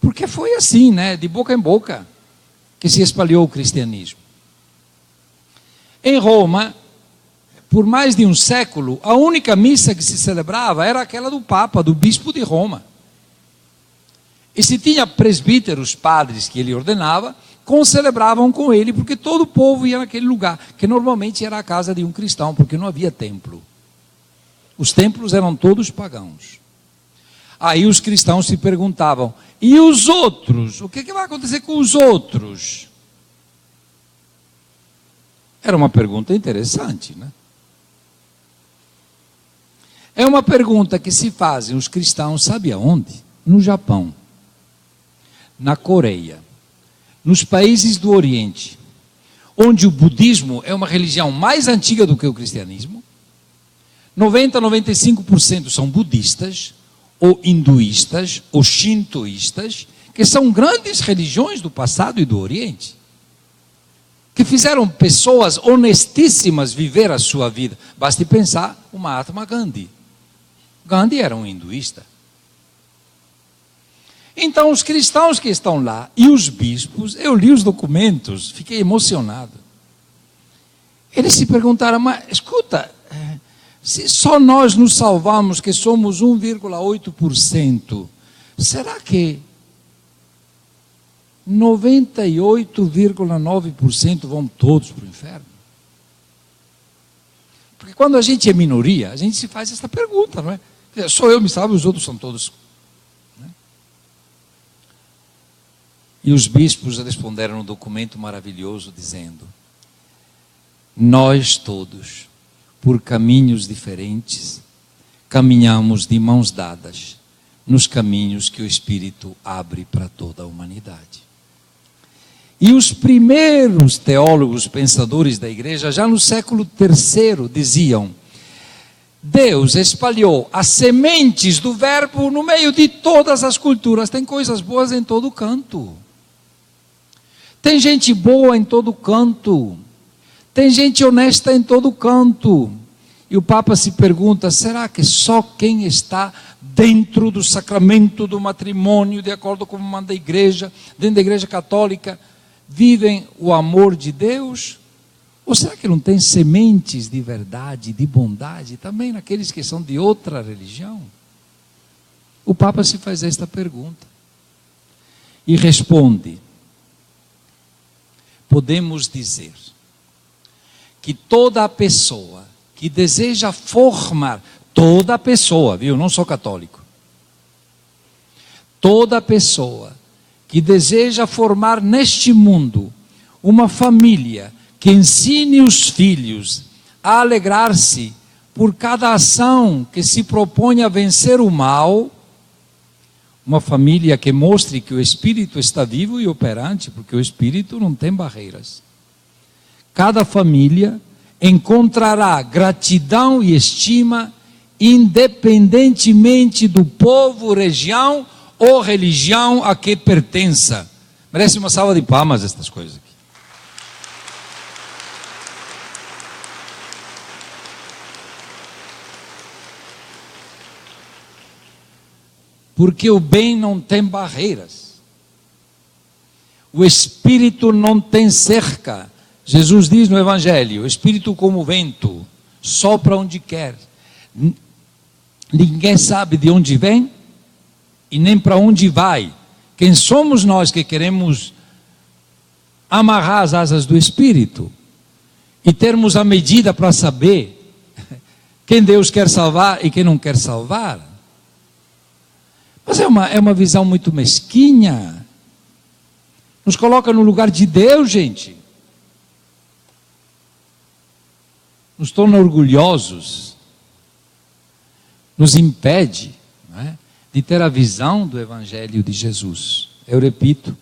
Porque foi assim, né, de boca em boca, que se espalhou o cristianismo. Em Roma, por mais de um século, a única missa que se celebrava era aquela do Papa, do bispo de Roma. E se tinha presbíteros, padres que ele ordenava, concelebravam com ele, porque todo o povo ia naquele lugar, que normalmente era a casa de um cristão, porque não havia templo. Os templos eram todos pagãos. Aí os cristãos se perguntavam, e os outros? O que vai acontecer com os outros? Era uma pergunta interessante, né? É uma pergunta que se fazem os cristãos, sabe aonde? No Japão, na Coreia, nos países do Oriente, onde o budismo é uma religião mais antiga do que o cristianismo. 90, 95% são budistas, ou hinduístas, ou shintoístas, que são grandes religiões do passado e do Oriente, que fizeram pessoas honestíssimas viver a sua vida. Basta pensar o Mahatma Gandhi. Gandhi era um hinduísta. Então, os cristãos que estão lá, e os bispos, eu li os documentos, fiquei emocionado. Eles se perguntaram, mas escuta, se só nós nos salvamos, que somos 1,8%, será que 98,9% vão todos para o inferno? Porque quando a gente é minoria, a gente se faz essa pergunta, não é? Só eu me salvo, os outros são todos. Né? E os bispos responderam um documento maravilhoso, dizendo: nós todos, por caminhos diferentes, caminhamos de mãos dadas nos caminhos que o Espírito abre para toda a humanidade. E os primeiros teólogos pensadores da igreja, já no século III, diziam: Deus espalhou as sementes do verbo no meio de todas as culturas. Tem coisas boas em todo canto. Tem gente boa em todo canto. Tem gente honesta em todo canto. E o Papa se pergunta, será que só quem está dentro do sacramento do matrimônio, de acordo com como manda a igreja, dentro da igreja católica, vivem o amor de Deus? Ou será que não tem sementes de verdade, de bondade, também naqueles que são de outra religião? O Papa se faz esta pergunta. E responde: podemos dizer que toda pessoa que deseja formar, toda pessoa, viu, não sou católico, toda pessoa que deseja formar neste mundo uma família que ensine os filhos a alegrar-se por cada ação que se propõe a vencer o mal, uma família que mostre que o Espírito está vivo e operante, porque o Espírito não tem barreiras. Cada família encontrará gratidão e estima independentemente do povo, região ou religião a que pertença. Merece uma salva de palmas estas coisas aqui. Porque o bem não tem barreiras. O Espírito não tem cerca. Jesus diz no Evangelho, o Espírito como o vento, sopra onde quer. Ninguém sabe de onde vem e nem para onde vai. Quem somos nós que queremos amarrar as asas do Espírito e termos a medida para saber quem Deus quer salvar e quem não quer salvar? Mas é uma visão muito mesquinha. Nos coloca no lugar de Deus, gente. Nos torna orgulhosos. Nos impede, não é, de ter a visão do Evangelho de Jesus. Eu repito,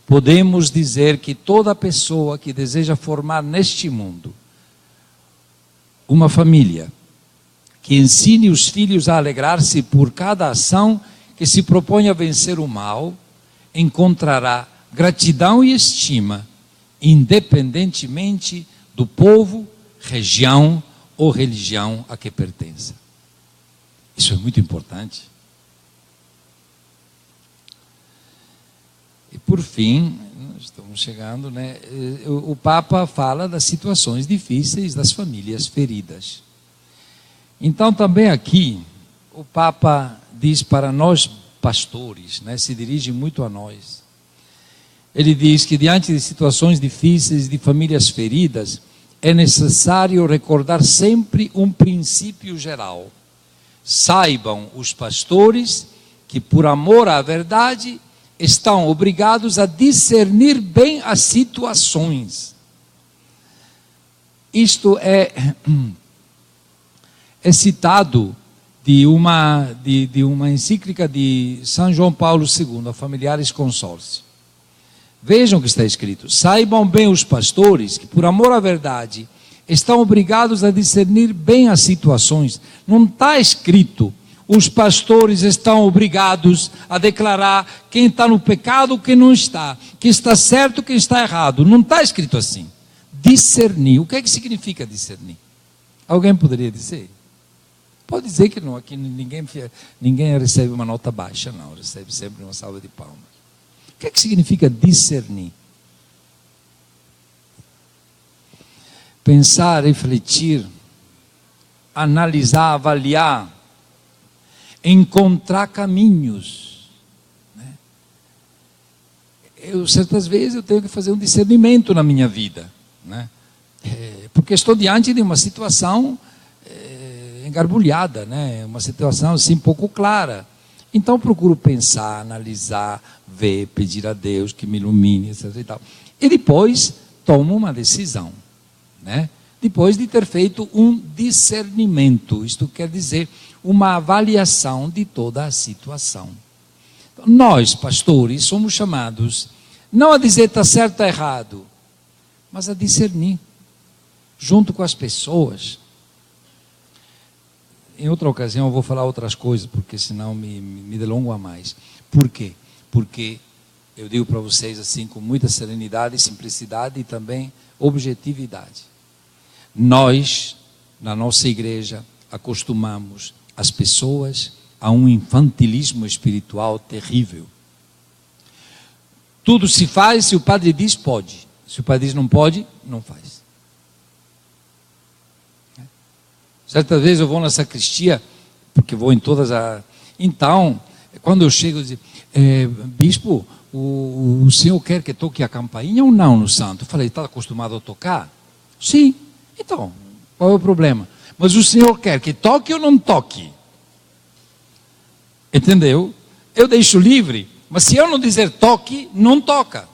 podemos dizer que toda pessoa que deseja formar neste mundo uma família que ensine os filhos a alegrar-se por cada ação que se propõe a vencer o mal, encontrará gratidão e estima, independentemente do povo, região ou religião a que pertença. Isso é muito importante. E por fim, estamos chegando, né? O Papa fala das situações difíceis das famílias feridas. Então também aqui, o Papa diz para nós pastores, né? Se dirige muito a nós. Ele diz que diante de situações difíceis de famílias feridas, é necessário recordar sempre um princípio geral. Saibam os pastores que, por amor à verdade, estão obrigados a discernir bem as situações. Isto é citado de uma encíclica de São João Paulo II, a Familiares Consórcio. Vejam o que está escrito: saibam bem os pastores que, por amor à verdade, estão obrigados a discernir bem as situações. Não está escrito: os pastores estão obrigados a declarar quem está no pecado ou quem não está, quem está certo ou quem está errado. Não está escrito assim. Discernir. O que é que significa discernir? Alguém poderia dizer? Pode dizer que não, aqui ninguém recebe uma nota baixa, não, recebe sempre uma salva de palmas. O que é que significa discernir? Pensar, refletir, analisar, avaliar, encontrar caminhos. Né? Certas vezes eu tenho que fazer um discernimento na minha vida, né? Porque estou diante de uma situação engarbulhada, né? Uma situação assim pouco clara. Então procuro pensar, analisar, ver, pedir a Deus que me ilumine, etc. E tal. E depois tomo uma decisão, né? Depois de ter feito um discernimento, isto quer dizer uma avaliação de toda a situação. Então, nós, pastores, somos chamados não a dizer está certo, está errado, mas a discernir, junto com as pessoas. Em outra ocasião eu vou falar outras coisas, porque senão me delongo a mais. Por quê? Porque eu digo para vocês assim, com muita serenidade, simplicidade e também objetividade. Nós, na nossa igreja, acostumamos as pessoas a um infantilismo espiritual terrível. Tudo se faz se o padre diz pode. Se o padre diz não pode, não faz. Certa vez eu vou na sacristia, porque vou em todas as... Então, quando eu chego, eu digo, bispo, o senhor quer que toque a campainha ou não no santo? Eu falei, está acostumado a tocar? Sim. Então, qual é o problema? Mas o senhor quer que toque ou não toque? Entendeu? Eu deixo livre, mas se eu não dizer toque, não toca.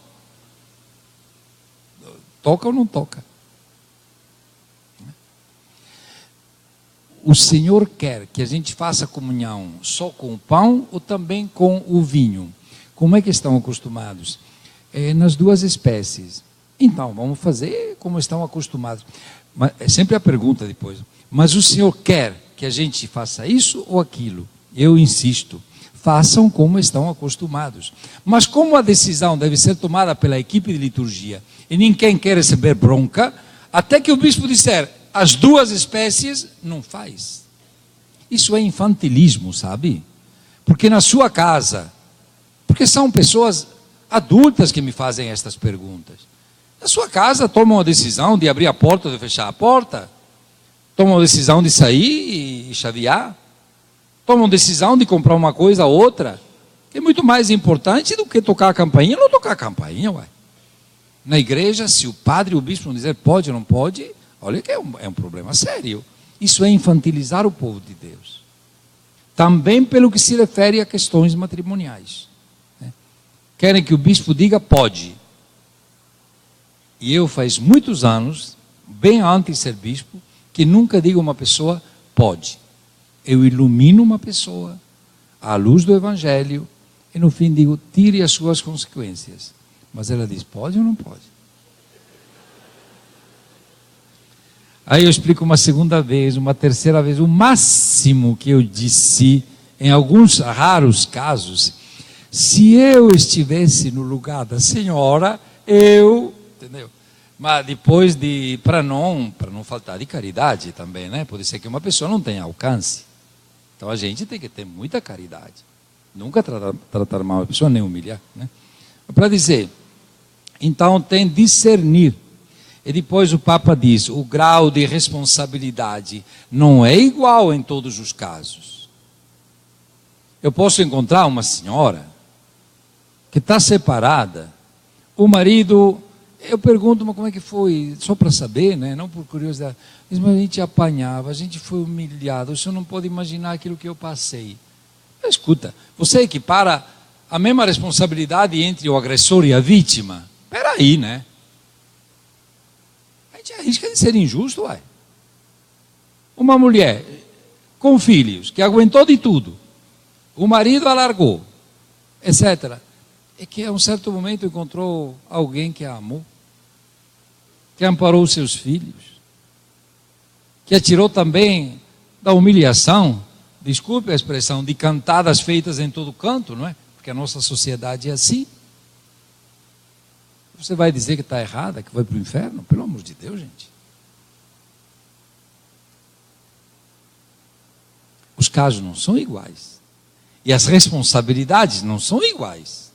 Toca ou não toca? O Senhor quer que a gente faça comunhão só com o pão ou também com o vinho? Como é que estão acostumados? Nas duas espécies. Então, vamos fazer como estão acostumados. Mas, é sempre a pergunta depois. Mas o Senhor quer que a gente faça isso ou aquilo? Eu insisto, façam como estão acostumados. Mas como a decisão deve ser tomada pela equipe de liturgia e ninguém quer receber bronca, até que o bispo disser as duas espécies, não faz. Isso é infantilismo, sabe? Porque na sua casa, porque são pessoas adultas que me fazem estas perguntas. Na sua casa tomam a decisão de abrir a porta ou de fechar a porta, tomam a decisão de sair e chavear, tomam a decisão de comprar uma coisa ou outra, que é muito mais importante do que tocar a campainha ou não tocar a campainha, ué. Na igreja, se o padre ou o bispo não dizer pode ou não pode, olha que é um problema sério. Isso é infantilizar o povo de Deus. Também pelo que se refere a questões matrimoniais. Né? Querem que o bispo diga pode. E eu faz muitos anos, bem antes de ser bispo, que nunca digo a uma pessoa pode. Eu ilumino uma pessoa, à luz do Evangelho, e no fim digo, tire as suas consequências. Mas ela diz, pode ou não pode? Aí eu explico uma segunda vez, uma terceira vez. O máximo que eu disse, em alguns raros casos, se eu estivesse no lugar da senhora, entendeu? Mas depois para não faltar de caridade também, né? Pode ser que uma pessoa não tenha alcance. Então a gente tem que ter muita caridade. Nunca tratar mal a pessoa, nem humilhar, né? Para dizer, então tem discernir. E depois o Papa diz, o grau de responsabilidade não é igual em todos os casos. Eu posso encontrar uma senhora que está separada, o marido, eu pergunto, mas como é que foi? Só para saber, né? Não por curiosidade. Diz, mas a gente apanhava, a gente foi humilhado, o senhor não pode imaginar aquilo que eu passei. Escuta, você equipara a mesma responsabilidade entre o agressor e a vítima? Espera aí, né? A gente arrisca de ser injusto, ué. Uma mulher com filhos, que aguentou de tudo, o marido a largou, etc. É que a um certo momento encontrou alguém que a amou, que amparou os seus filhos, que a tirou também da humilhação, desculpe a expressão, de cantadas feitas em todo canto, não é? Porque a nossa sociedade é assim. Você vai dizer que está errada, que vai para o inferno? Pelo amor de Deus, gente. Os casos não são iguais. E as responsabilidades não são iguais.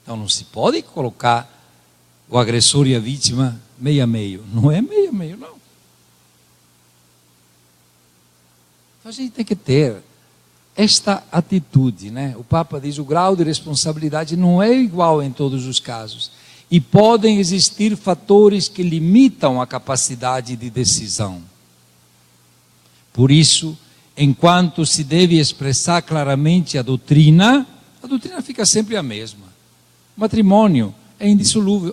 Então não se pode colocar o agressor e a vítima meio a meio. Não é meio a meio, não. Então a gente tem que ter esta atitude, né? O Papa diz, o grau de responsabilidade não é igual em todos os casos. E podem existir fatores que limitam a capacidade de decisão. Por isso, enquanto se deve expressar claramente a doutrina fica sempre a mesma. O matrimônio é indissolúvel.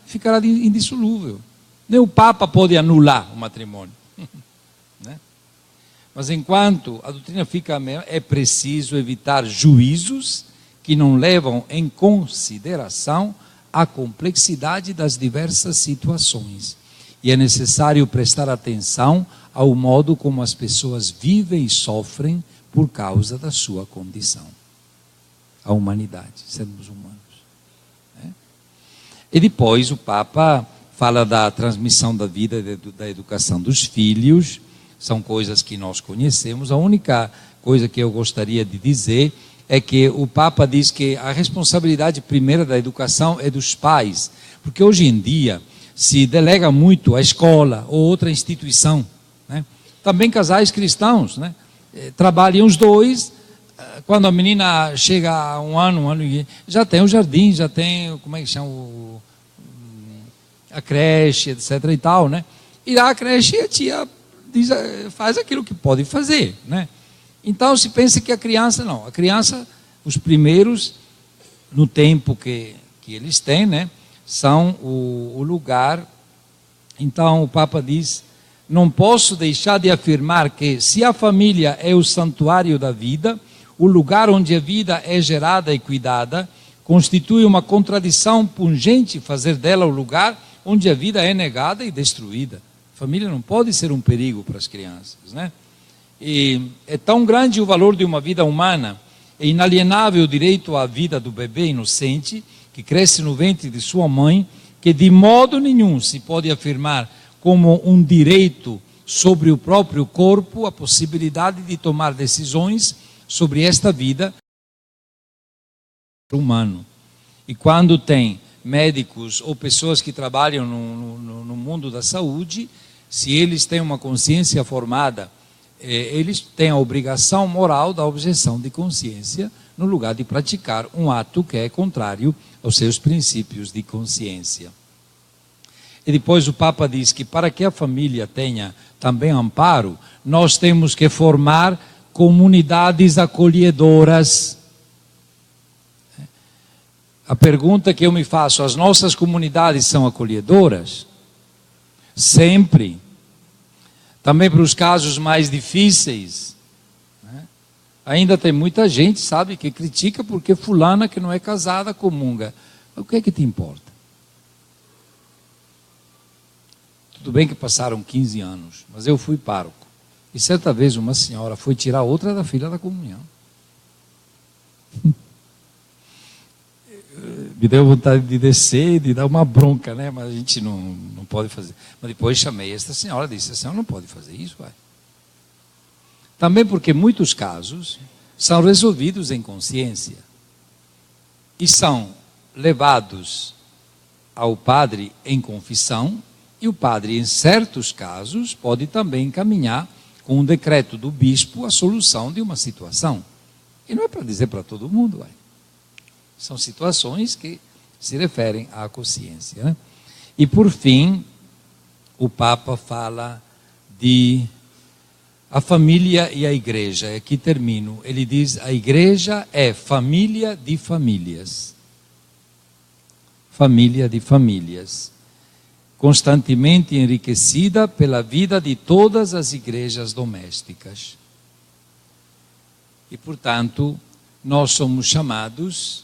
Ficará indissolúvel. Nem o Papa pode anular o matrimônio. Né? Mas enquanto a doutrina fica a mesma, é preciso evitar juízos que não levam em consideração a complexidade das diversas situações. E é necessário prestar atenção ao modo como as pessoas vivem e sofrem por causa da sua condição. A humanidade, sermos humanos. Né? E depois o Papa fala da transmissão da vida e da educação dos filhos. São coisas que nós conhecemos. A única coisa que eu gostaria de dizer é que o Papa diz que a responsabilidade primeira da educação é dos pais. Porque hoje em dia se delega muito à escola ou outra instituição. Né? Também casais cristãos, né? Trabalham os dois. Quando a menina chega a um ano e já tem o jardim, já tem, como é que chama, a creche, etc. e tal, né? E lá a creche, a tia diz, faz aquilo que pode fazer, né? Então se pensa que a criança, não. A criança, os primeiros, no tempo que eles têm, né? São o lugar. Então o Papa diz, não posso deixar de afirmar que se a família é o santuário da vida, o lugar onde a vida é gerada e cuidada, constitui uma contradição pungente fazer dela o lugar onde a vida é negada e destruída. A família não pode ser um perigo para as crianças, né? E é tão grande o valor de uma vida humana, é inalienável o direito à vida do bebê inocente, que cresce no ventre de sua mãe, que de modo nenhum se pode afirmar como um direito sobre o próprio corpo a possibilidade de tomar decisões sobre esta vida humana. E quando tem médicos ou pessoas que trabalham no mundo da saúde, se eles têm uma consciência formada, eles têm a obrigação moral da objeção de consciência no lugar de praticar um ato que é contrário aos seus princípios de consciência. E depois o Papa diz que para que a família tenha também amparo, nós temos que formar comunidades acolhedoras. A pergunta que eu me faço, as nossas comunidades são acolhedoras? Sempre. Também para os casos mais difíceis, né? Ainda tem muita gente, sabe, que critica porque fulana que não é casada comunga. Mas o que é que te importa? Tudo bem que passaram 15 anos, mas eu fui pároco. E certa vez uma senhora foi tirar outra da fila da comunhão. Me deu vontade de descer e de dar uma bronca, né? Mas a gente não pode fazer. Mas depois chamei esta senhora e disse: a senhora não pode fazer isso, vai. Também porque muitos casos são resolvidos em consciência e são levados ao padre em confissão, e o padre, em certos casos, pode também encaminhar com um decreto do bispo a solução de uma situação. E não é para dizer para todo mundo, vai. São situações que se referem à consciência, né? E por fim, o Papa fala de a família e a igreja. Aqui termino. Ele diz: a igreja é família de famílias. Família de famílias. Constantemente enriquecida pela vida de todas as igrejas domésticas. E, portanto, nós somos chamados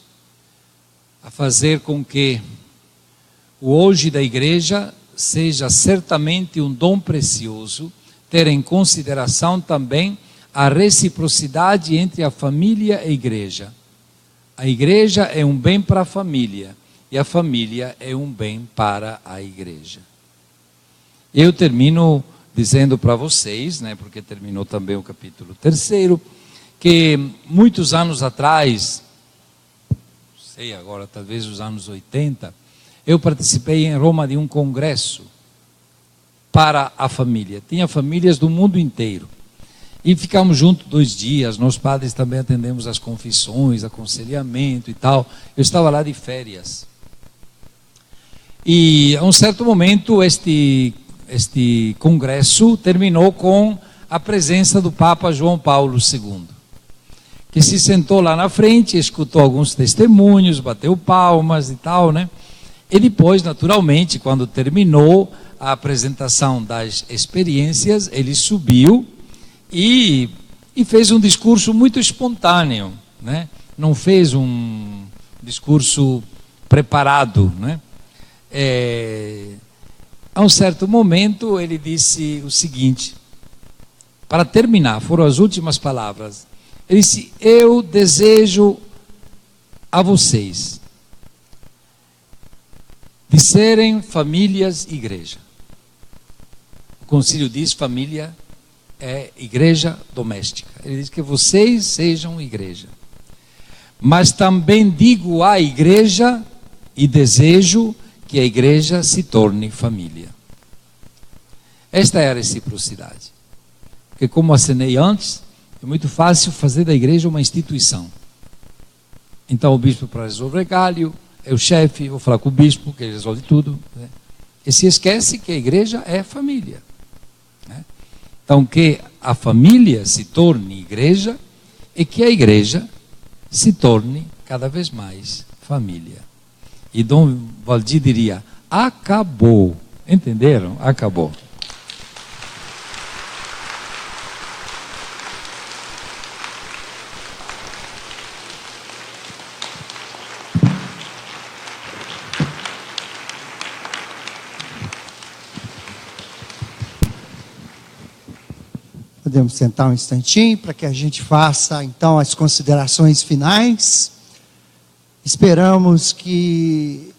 a fazer com que o hoje da igreja seja certamente um dom precioso, ter em consideração também a reciprocidade entre a família e a igreja. A igreja é um bem para a família e a família é um bem para a igreja. Eu termino dizendo para vocês, né, porque terminou também o capítulo 3º, que muitos anos atrás, sei agora, talvez os anos 80, eu participei em Roma de um congresso para a família. Tinha famílias do mundo inteiro. E ficamos juntos 2 dias, nós padres também atendemos as confissões, aconselhamento e tal. Eu estava lá de férias. E a um certo momento este congresso terminou com a presença do Papa João Paulo II, que se sentou lá na frente, escutou alguns testemunhos, bateu palmas e tal, né? E depois, naturalmente, quando terminou a apresentação das experiências, ele subiu e fez um discurso muito espontâneo, né? Não fez um discurso preparado, né? A um certo momento ele disse o seguinte, para terminar, foram as últimas palavras. Ele disse: eu desejo a vocês de serem famílias igreja. O concílio diz família é igreja doméstica. Ele diz que vocês sejam igreja. Mas também digo à igreja e desejo que a igreja se torne família. Esta é a reciprocidade. Porque, como acenei antes, é muito fácil fazer da igreja uma instituição. Então o bispo, para resolver galho, é o chefe, vou falar com o bispo, que ele resolve tudo, né? E se esquece que a igreja é família, né? Então que a família se torne igreja e que a igreja se torne cada vez mais família. E Dom Valdir diria: acabou. Entenderam? Acabou. Podemos sentar um instantinho para que a gente faça então as considerações finais. Esperamos que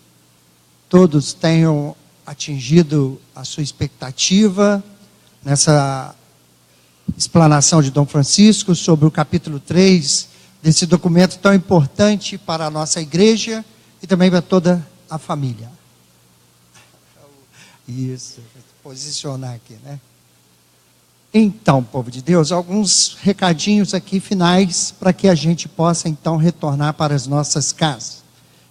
todos tenham atingido a sua expectativa nessa explanação de Dom Francisco sobre o capítulo 3 desse documento tão importante para a nossa igreja e também para toda a família. Isso, posicionar aqui, né? Então, povo de Deus, alguns recadinhos aqui finais para que a gente possa então retornar para as nossas casas.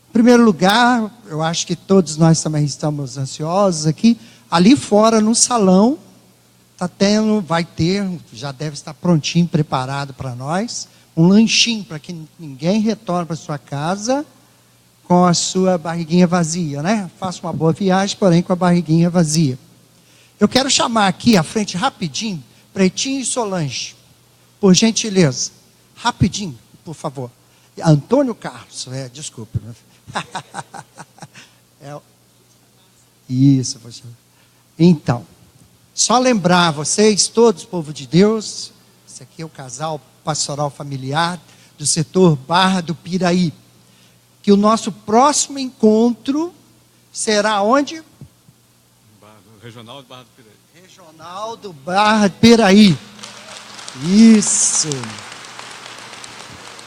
Em primeiro lugar, eu acho que todos nós também estamos ansiosos aqui. Ali fora no salão, vai ter, já deve estar prontinho, preparado para nós, um lanchinho para que ninguém retorne para sua casa com a sua barriguinha vazia, né? Faça uma boa viagem, porém com a barriguinha vazia. Eu quero chamar aqui à frente rapidinho Pretinho e Solange, por gentileza. rapidinho, por favor. Antônio Carlos, desculpe. Isso, você. Então, só lembrar vocês, todos, povo de Deus, esse aqui é o casal pastoral familiar do setor Barra do Piraí, que o nosso próximo encontro será onde? Regional do Barra do Piraí. Regional do Barra do Piraí. Isso.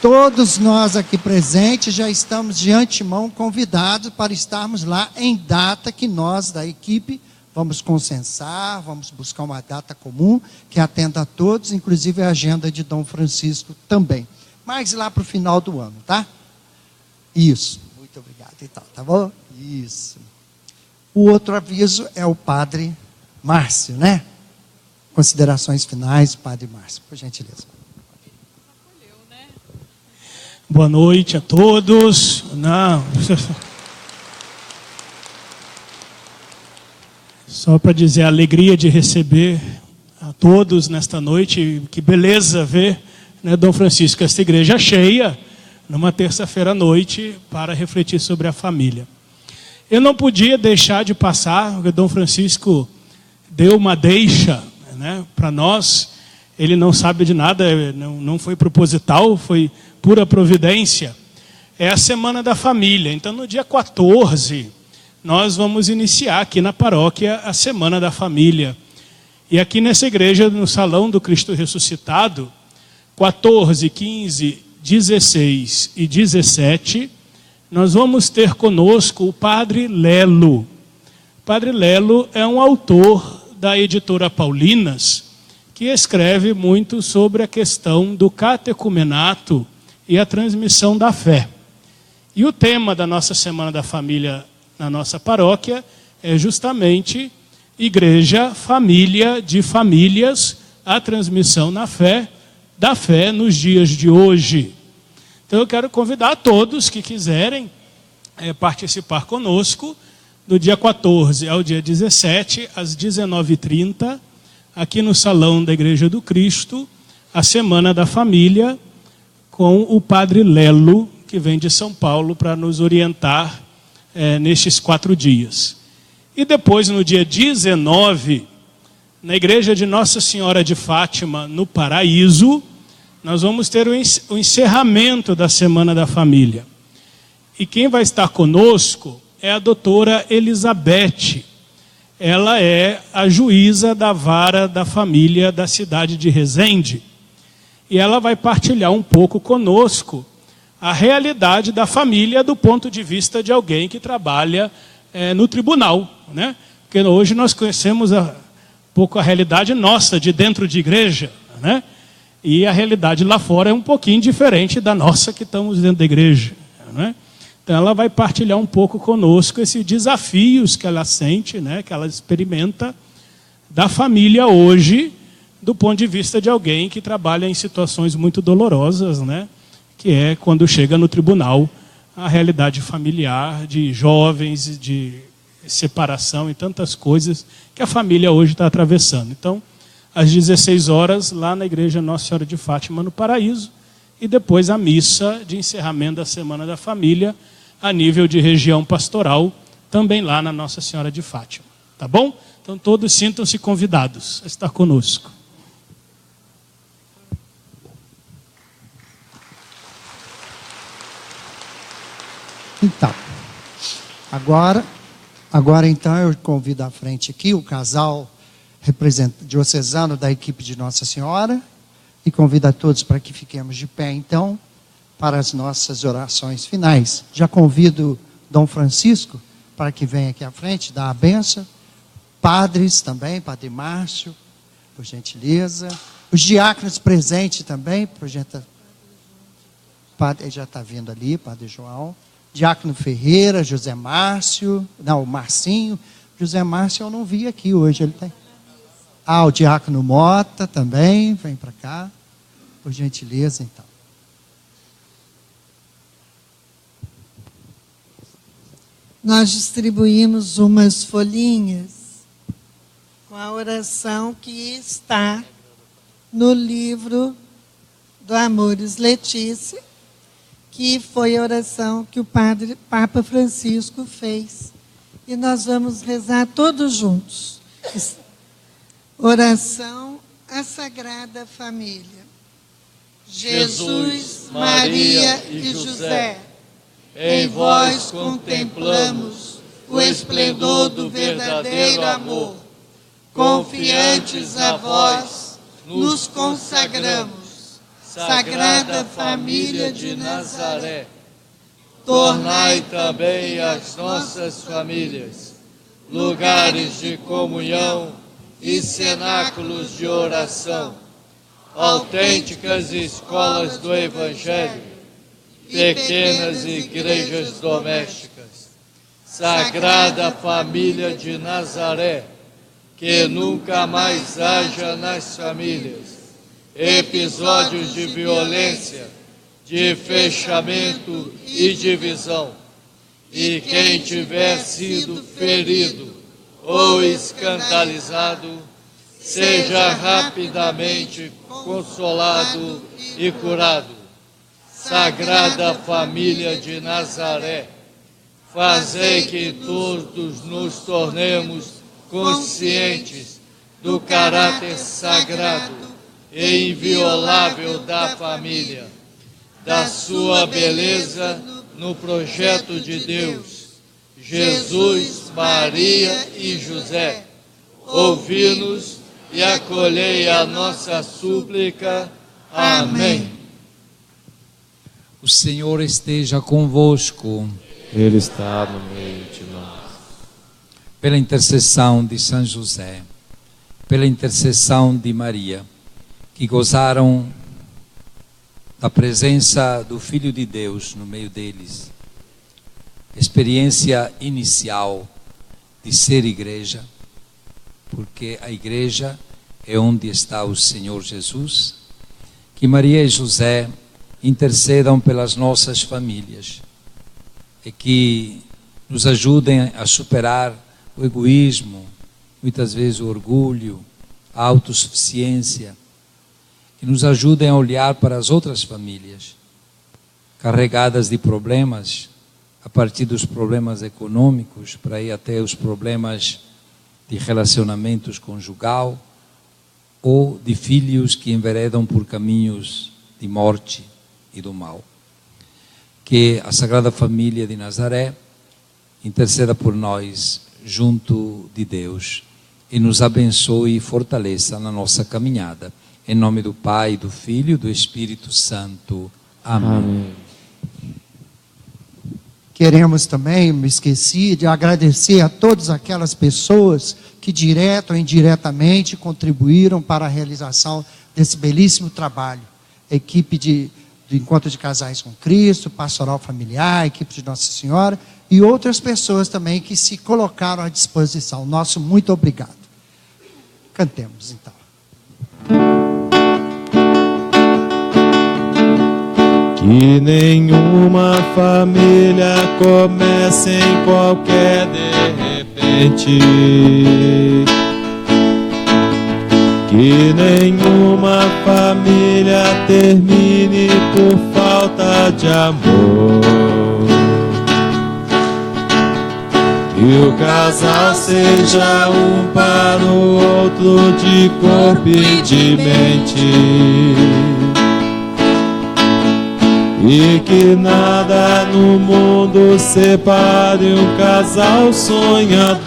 Todos nós aqui presentes já estamos de antemão convidados para estarmos lá em data que nós da equipe vamos consensar, vamos buscar uma data comum que atenda a todos, inclusive a agenda de Dom Francisco também. Mas lá para o final do ano, tá? Isso. Muito obrigado e tal, tá bom? Isso. O outro aviso é o Padre Márcio, né? Considerações finais, Padre Márcio, por gentileza. Boa noite a todos. Não. Só para dizer a alegria de receber a todos nesta noite. Que beleza ver, né, Dom Francisco, esta igreja cheia, numa terça-feira à noite, para refletir sobre a família. Eu não podia deixar de passar, porque Dom Francisco deu uma deixa, né, para nós. Ele não sabe de nada, não foi proposital, foi pura providência. É a Semana da Família. Então, no dia 14, nós vamos iniciar aqui na paróquia a Semana da Família. E aqui nessa igreja, no Salão do Cristo Ressuscitado, 14, 15, 16 e 17, nós vamos ter conosco o Padre Lelo. O Padre Lelo é um autor da editora Paulinas, que escreve muito sobre a questão do catecumenato e a transmissão da fé. E o tema da nossa Semana da Família na nossa paróquia é justamente Igreja, Família de Famílias, a transmissão da fé nos dias de hoje. Então eu quero convidar a todos que quiserem participar conosco do dia 14 ao dia 17, às 19h30, aqui no Salão da Igreja do Cristo, a Semana da Família, com o Padre Lelo, que vem de São Paulo, para nos orientar nestes 4 dias. E depois, no dia 19, na Igreja de Nossa Senhora de Fátima, no Paraíso, nós vamos ter o encerramento da Semana da Família. E quem vai estar conosco é a doutora Elizabeth. Ela é a juíza da vara da família da cidade de Resende. E ela vai partilhar um pouco conosco a realidade da família do ponto de vista de alguém que trabalha no tribunal, né? Porque hoje nós conhecemos um pouco a realidade nossa de dentro de igreja, né? E a realidade lá fora é um pouquinho diferente da nossa que estamos dentro da igreja, né? Então ela vai partilhar um pouco conosco esses desafios que ela sente, né? Que ela experimenta da família hoje, do ponto de vista de alguém que trabalha em situações muito dolorosas, né? Que é quando chega no tribunal a realidade familiar de jovens, de separação e tantas coisas que a família hoje está atravessando. Então, às 16 horas, lá na Igreja Nossa Senhora de Fátima, no Paraíso, e depois a missa de encerramento da Semana da Família, a nível de região pastoral, também lá na Nossa Senhora de Fátima. Tá bom? Então, todos sintam-se convidados a estar conosco. Então, agora então eu convido à frente aqui o casal diocesano da equipe de Nossa Senhora e convido a todos para que fiquemos de pé então para as nossas orações finais. Já convido Dom Francisco para que venha aqui à frente, dar a bênção. Padres também, Padre Márcio, por gentileza. Os diáconos presentes também, por gentileza. Padre, já está vindo ali, Padre João. Diácono Ferreira, José Márcio, não, o Marcinho. José Márcio eu não vi aqui hoje, ele tem. O Diácono Mota também, vem para cá, por gentileza então. Nós distribuímos umas folhinhas com a oração que está no livro do Amoris Letícia, que foi a oração que o Papa Francisco fez. E nós vamos rezar todos juntos. Oração à Sagrada Família. Jesus, Maria e José, em vós contemplamos o esplendor do verdadeiro amor. Confiantes a vós, nos consagramos. Sagrada Família de Nazaré, tornai também as nossas famílias lugares de comunhão e cenáculos de oração, autênticas escolas do Evangelho, pequenas igrejas domésticas. Sagrada Família de Nazaré, que nunca mais haja nas famílias episódios de violência, de fechamento e divisão. E quem tiver sido ferido ou escandalizado, seja rapidamente consolado e curado. Sagrada Família de Nazaré, fazei que todos nos tornemos conscientes do caráter sagrado e inviolável da família, da sua beleza no projeto de Deus. Jesus, Maria e José, ouvi-nos e acolhei a nossa súplica. Amém. O Senhor esteja convosco. Ele está no meio de nós. Pela intercessão de São José, pela intercessão de Maria, que gozaram da presença do Filho de Deus no meio deles, experiência inicial de ser igreja, porque a igreja é onde está o Senhor Jesus, que Maria e José intercedam pelas nossas famílias e que nos ajudem a superar o egoísmo, muitas vezes o orgulho, a autossuficiência, que nos ajudem a olhar para as outras famílias carregadas de problemas, a partir dos problemas econômicos, para ir até os problemas de relacionamentos conjugal ou de filhos que enveredam por caminhos de morte e do mal. Que a Sagrada Família de Nazaré interceda por nós junto de Deus e nos abençoe e fortaleça na nossa caminhada. Em nome do Pai, do Filho e do Espírito Santo. Amém. Amém. Queremos também, me esqueci, de agradecer a todas aquelas pessoas que direto ou indiretamente contribuíram para a realização desse belíssimo trabalho. A equipe do Encontro de Casais com Cristo, Pastoral Familiar, a equipe de Nossa Senhora e outras pessoas também que se colocaram à disposição. Nosso muito obrigado. Cantemos então. Que nenhuma família comece em qualquer de repente. Que nenhuma família termine por falta de amor. Que o casal seja um para o outro de corpo e de mente. E que nada no mundo separe um casal sonhador.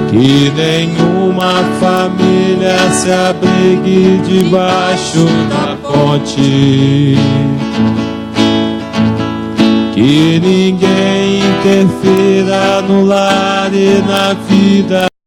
Que nenhuma família se abrigue debaixo da ponte. Que ninguém interfira no lar e na vida